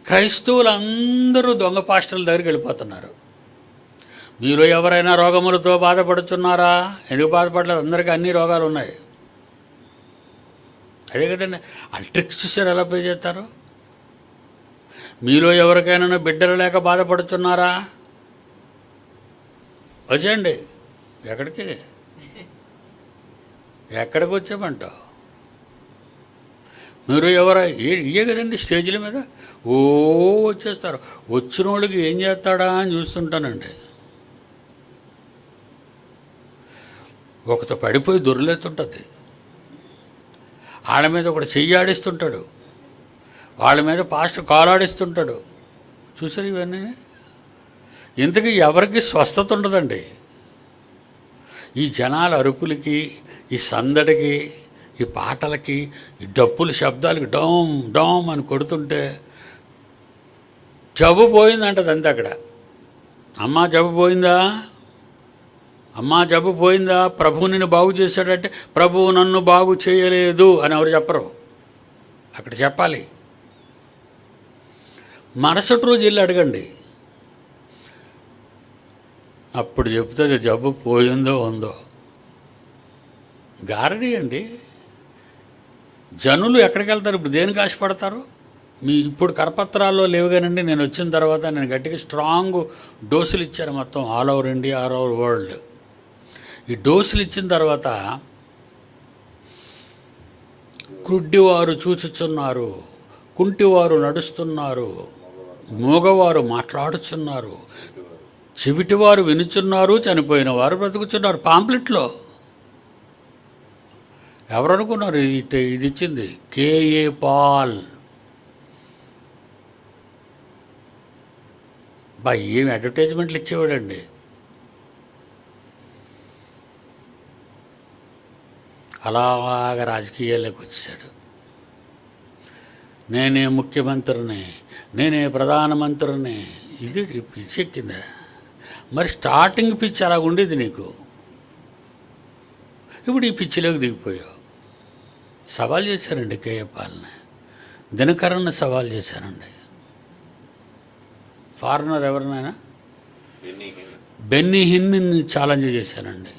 క్రైస్తవులందరూ దొంగ పాస్టర్ల దగ్గరికి వెళ్ళిపోతున్నారు. మీరు ఎవరైనా రోగములతో బాధపడుతున్నారా? ఎందుకు బాధపడలేదు? అందరికీ అన్ని రోగాలు ఉన్నాయి. అదే కదండి, ఆ ట్రిక్స్ చూసారు ఎలా ప్లే చేస్తారు. మీలో ఎవరికైనా బిడ్డలు లేక బాధపడుతున్నారా? వచ్చేయండి. ఎక్కడికి వచ్చామంటావు? మీరు ఇయ్యే కదండి స్టేజ్ల మీద వచ్చేస్తారు. వచ్చిన వాళ్ళకి ఏం చేస్తాడా అని చూస్తుంటానండి. ఒకతో పడిపోయి దొర్లేతుంటుంది, వాళ్ళ మీద ఒకటి చెయ్యి ఆడిస్తుంటాడు, వాళ్ళ మీద పాస్టర్ కాలాడిస్తుంటాడు. చూసారు ఇవన్నీ? ఇంతకీ ఎవరికి స్వస్థత ఉండదండి. ఈ జనాల అరుపులకి, ఈ సందడికి, ఈ పాటలకి, ఈ డప్పుల శబ్దాలకి డోమ్ డోమ్ అని కొడుతుంటే జబ్బు పోయిందంటది అంతే. అక్కడ అమ్మా జబ్బు పోయిందా, అమ్మా జబ్బు పోయిందా, ప్రభువు నిన్ను బాగు చేశాడంటే ప్రభువు నన్ను బాగు చేయలేదు అని ఎవరు చెప్పరు. అక్కడ చెప్పాలి. మరుసటి రోజు వెళ్ళి అడగండి, అప్పుడు చెప్తుంది జబ్బు పోయిందో ఉందో. గారడీ అండి. జనులు ఎక్కడికి వెళ్తారు? ఇప్పుడు దేనికి ఆశపడతారు? ఇప్పుడు కరపత్రాల్లో లేవు కానండి. నేను వచ్చిన తర్వాత నేను గట్టిగా స్ట్రాంగ్ డోసులు ఇచ్చాను మొత్తం all over India, all over world. ఈ డోసులు ఇచ్చిన తర్వాత గుడ్డివారు చూచుచున్నారు, కుంటివారు నడుస్తున్నారు, మూగవారు మాట్లాడుచున్నారు, చెవిటివారు వినుచున్నారు, చనిపోయిన వారు బ్రతుకుచున్నారు. పాంప్లెట్లో ఎవరనుకున్నారు? ఇది ఇచ్చింది కేఏ పాల్. ఏమి అడ్వర్టైజ్మెంట్లు ఇచ్చేవాడండి. అలాగా రాజకీయాల్లోకి వచ్చాడు. నేనే ముఖ్యమంత్రిని, నేనే ప్రధానమంత్రిని. ఇది పిచ్చి ఎక్కిందా? మరి స్టార్టింగ్ పిచ్చి అలా ఉండేది నీకు, ఇప్పుడు ఈ పిచ్చిలోకి దిగిపోయావు. సవాల్ చేశారండి కేఏపాల్ని, దినకరన్ని సవాల్ చేశారండి. ఫారినర్ ఎవరినైనా బెన్నీ హిన్ని ఛాలెంజ్ చేశానండి.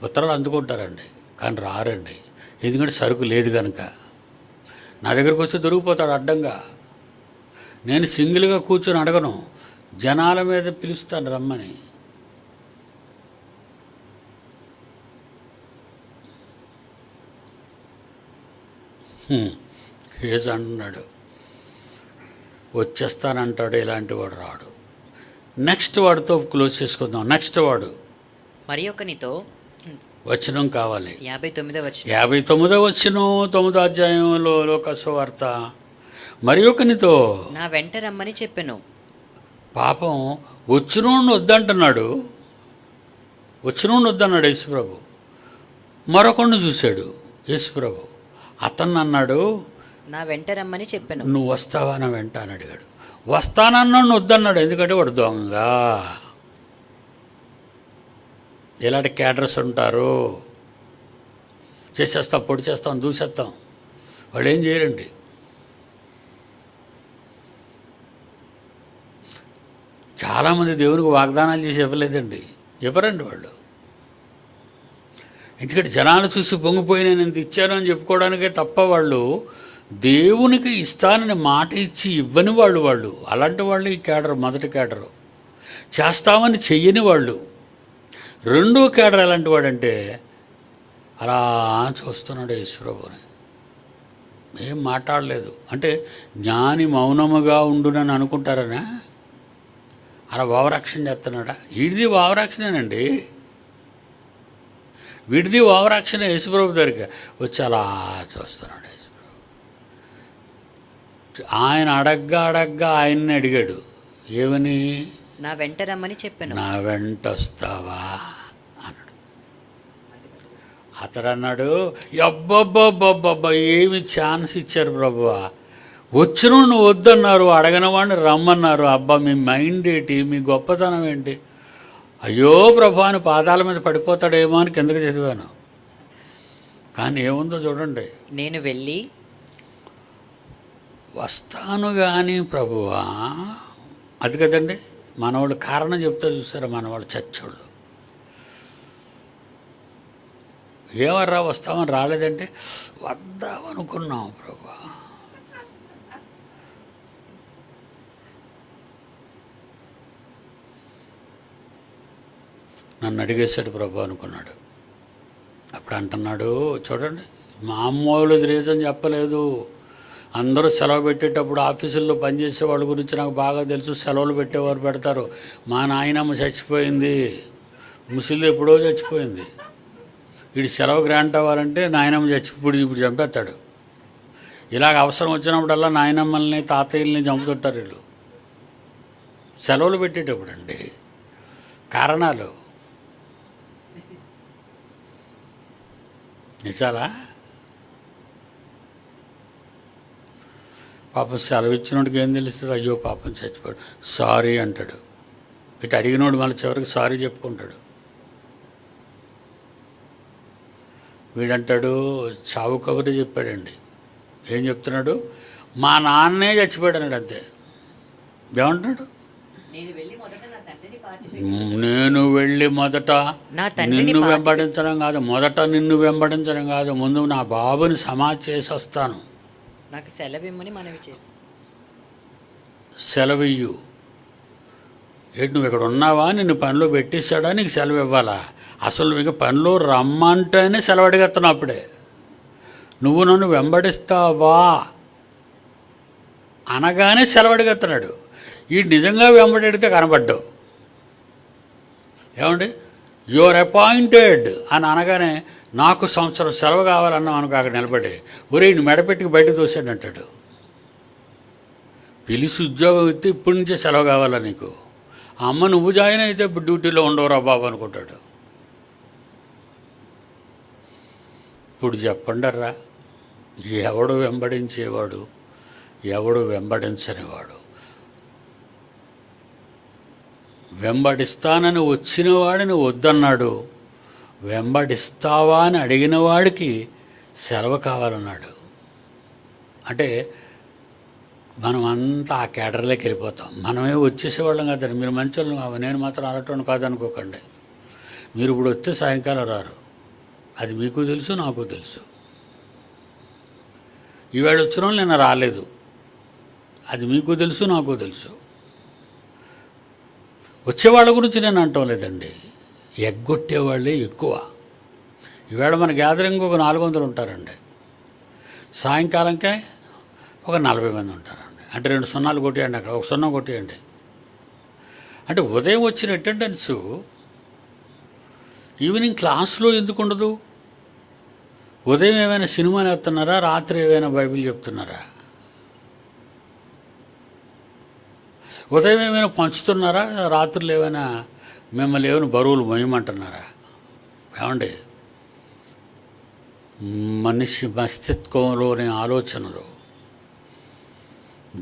ఉత్తరాలు అందుకుంటారండి కానీ రారండి, ఎందుకంటే సరుకు లేదు కనుక. నా దగ్గరకు వస్తే దొరికిపోతాడు అడ్డంగా. నేను సింగిల్గా కూర్చొని అడగను, జనాల మీద పిలుస్తాను రమ్మని. ఏజ్ అంటున్నాడు, వచ్చేస్తానంటాడు. ఇలాంటి వాడు రాడు. నెక్స్ట్ వాడితో క్లోజ్ చేసుకుందాం. నెక్స్ట్ వాడు మరి ఒకనితో వచనం కావాలి. 59వ వచనం. 59వ వచనం 9వ అధ్యాయంలో లోకాసు వార్త. మరి ఒకనితో నా వెంట రమ్మని చెప్పెను. పాపం వచ్చినోడిని వద్దంటున్నాడు, వచ్చినోడిని వద్దన్నాడు యేసుప్రభు. మరొకడిని చూశాడు యేసుప్రభు. అతన్ని అన్నాడు, నా వెంట రమ్మని చెప్పెను. నువ్వు వస్తావా నా వెంట అని అడిగాడు. వస్తానన్నాడు వద్దన్నాడు, ఎందుకంటే వాడు దొంగ. ఇలాంటి క్యాడర్స్ ఉంటారు. చేసేస్తాం, పొడి చేస్తాం, దూసేస్తాం. వాళ్ళు ఏం చేయరండి. చాలామంది దేవునికి వాగ్దానాలు చేసి ఇవ్వలేదండి, ఇవ్వరండి వాళ్ళు. ఎందుకంటే జనాలు చూసి పొంగిపోయి నేను ఇంత ఇచ్చాను అని చెప్పుకోవడానికే తప్ప వాళ్ళు దేవునికి ఇస్తానని మాట ఇచ్చి ఇవ్వని వాళ్ళు. అలాంటి వాళ్ళు ఈ కేడరు, మొదటి కేడరు. చేస్తామని చెయ్యని వాళ్ళు. రెండో కేడర్ ఎలాంటి వాడంటే అలా చూస్తున్నాడు యేసుప్రభుని, ఏం మాట్లాడలేదు. అంటే జ్ఞాని మౌనముగా ఉండునని అనుకుంటారనా? అలా భావరక్షణ చేస్తున్నాడా? వీడిది భావరక్షణేనండి, వీడిది భావరక్షణ. యేసుప్రభు దగ్గరికి వచ్చి అలా చూస్తున్నాడు యేసుప్రభు. ఆయన అడగ్గా ఆయన్ని అడిగాడు, ఏమని? నా వెంట రమ్మని చెప్పాను. నా వెంట వస్తావా అన్నాడు. అతడు అన్నాడు, అబ్బబ్బబ్బబ్బబ్బా, ఏమి ఛాన్స్ ఇచ్చారు ప్రభువా, వచ్చిన నువ్వు వద్దన్నారు, అడగన వాడిని రమ్మన్నారు. అబ్బా మీ మైండ్ ఏంటి, మీ గొప్పతనం ఏంటి? అయ్యో ప్రభు అని పాదాల మీద పడిపోతాడేమో అని కిందకి చదివాను. కానీ ఏముందో చూడండి, నేను వెళ్ళి వస్తాను కానీ ప్రభువా. అది కదండి మనవాళ్ళు కారణం చెప్తారు చూస్తారా, మనవాళ్ళు చచ్చోళ్ళు. ఏమర్రా వస్తామని రాలేదంటే, వద్దామనుకున్నాం ప్రభా. నన్ను అడిగేశాడు ప్రభు అనుకున్నాడు. అప్పుడు అంటున్నాడు, చూడండి మామూలు రీజన్ చెప్పలేదు. అందరూ సెలవు పెట్టేటప్పుడు ఆఫీసుల్లో పనిచేసే వాళ్ళ గురించి నాకు బాగా తెలుసు. సెలవులు పెట్టేవారు పెడతారు. మా నాయనమ్మ చచ్చిపోయింది, ముసలి ఎప్పుడో చచ్చిపోయింది. వీడి సెలవు గ్రాంట్ అవ్వాలంటే నాయనమ్మ ఇప్పుడు చంపేస్తాడు. ఇలాగ అవసరం వచ్చినప్పుడల్లా నాయనమ్మల్ని తాతయ్యల్ని చంపుతుంటారు వీళ్ళు సెలవులు పెట్టేటప్పుడు అండి. కారణాలు నిజాలా? పాపం సెలవు ఇచ్చినోడికి ఏం తెలుస్తుంది? అయ్యో పాపం చచ్చిపోయాడు, సారీ అంటాడు. ఇటు అడిగినోడు మళ్ళీ చివరికి సారీ చెప్పుకుంటాడు. వీడంటాడు చావు కబురే చెప్పాడండి. ఏం చెప్తున్నాడు? మా నాన్నే చచ్చిపోయాడు అన్నాడు. అంతే. ఏమంటున్నాడు? నేను వెళ్ళి మొదట నిన్ను వెంబడించడం కాదు, నిన్ను వెంబడించడం కాదు, ముందు నా బాబుని సమాధి చేసి వస్తాను. నాకు సెలవిమ్మని మనవి చేసి. సెలవియ్యు ఏంటి? నువ్వు ఇక్కడ ఉన్నావా? నిన్ను పనిలో పెట్టేశాడా? నీకు సెలవు ఇవ్వాలా? అసలు మీకు పనిలో రమ్మంటేనే సెలవు అడిగేస్తున్నావు. అప్పుడే నువ్వు నన్ను వెంబడిస్తావా అనగానే సెలవు అడిగేస్తున్నాడు. ఈ నిజంగా వెంబడితే కనబడ్డావు. ఏమండి, యువర్ అపాయింటెడ్ అని అనగానే నాకు సంవత్సరం సెలవు కావాలన్నాం అనుకో, అక్కడ నిలబడి ఒరే మెడపెట్టుకు బయటకు తోసాడు అంటాడు. పిలిచి ఉద్యోగం ఇస్తే ఇప్పటి నుంచే సెలవు కావాలా నీకు? అమ్మ నువ్వు జాయిన్ అయితే ఇప్పుడు డ్యూటీలో ఉండవురా బాబు అనుకుంటాడు. ఇప్పుడు చెప్పండర్రా, ఎవడు వెంబడించేవాడు, ఎవడు వెంబడించనివాడు? వెంబడిస్తానని వచ్చిన వాడిని వద్దన్నాడు, వెంబడిస్తావా అని అడిగిన వాడికి సెలవు కావాలన్నాడు. అంటే మనం అంతా ఆ కేడర్లోకి వెళ్ళిపోతాం. మనమే వచ్చేసేవాళ్ళం కదండి. మీరు మంచోళ్ళు, నేను మాత్రం అలటోని కాదనుకోకండి. మీరు ఇప్పుడు వస్తే సాయంకాలం రారు, అది మీకు తెలుసు, నాకు తెలుసు. ఈవేళ వచ్చిన వాళ్ళు నిన్న రాలేదు, అది మీకు తెలుసు, నాకు తెలుసు. వచ్చేవాళ్ళ గురించి నేను అంటాం లేదండి, ఎగ్గొట్టేవాళ్ళే ఎక్కువ. ఈవేళ మన గ్యాదరింగ్ ఒక 400 ఉంటారండి, సాయంకాలంకే ఒక 40 మంది ఉంటారండి. అంటే 2 సున్నాలు కొట్టేయండి, అక్కడ ఒక 0 కొట్టేయండి. అంటే ఉదయం వచ్చిన అటెండెన్సు ఈవినింగ్ క్లాస్లో ఎందుకు ఉండదు? ఉదయం ఏమైనా సినిమాలు వేస్తున్నారా, రాత్రి ఏమైనా బైబిల్ చెప్తున్నారా? ఉదయం ఏమైనా పంచుతున్నారా, రాత్రులు ఏమైనా మిమ్మల్ని ఏమైనా బరువులు మోయమంటున్నారా? ఏమండి, మనిషి మస్తిత్వంలోని ఆలోచనలు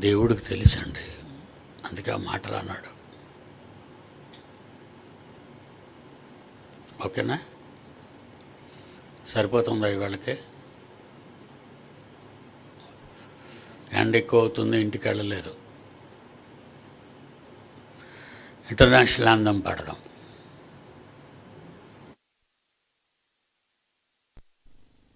దేవుడికి తెలుసండి, అందుకే ఆ మాటలు అన్నాడు. ఓకేనా? సరిపోతుందా ఇవాళకి? ఎండ ఎక్కువ అవుతుంది, ఇంటికి వెళ్ళలేరు. ఇంటర్నేషనల్ అందం పాడదాం.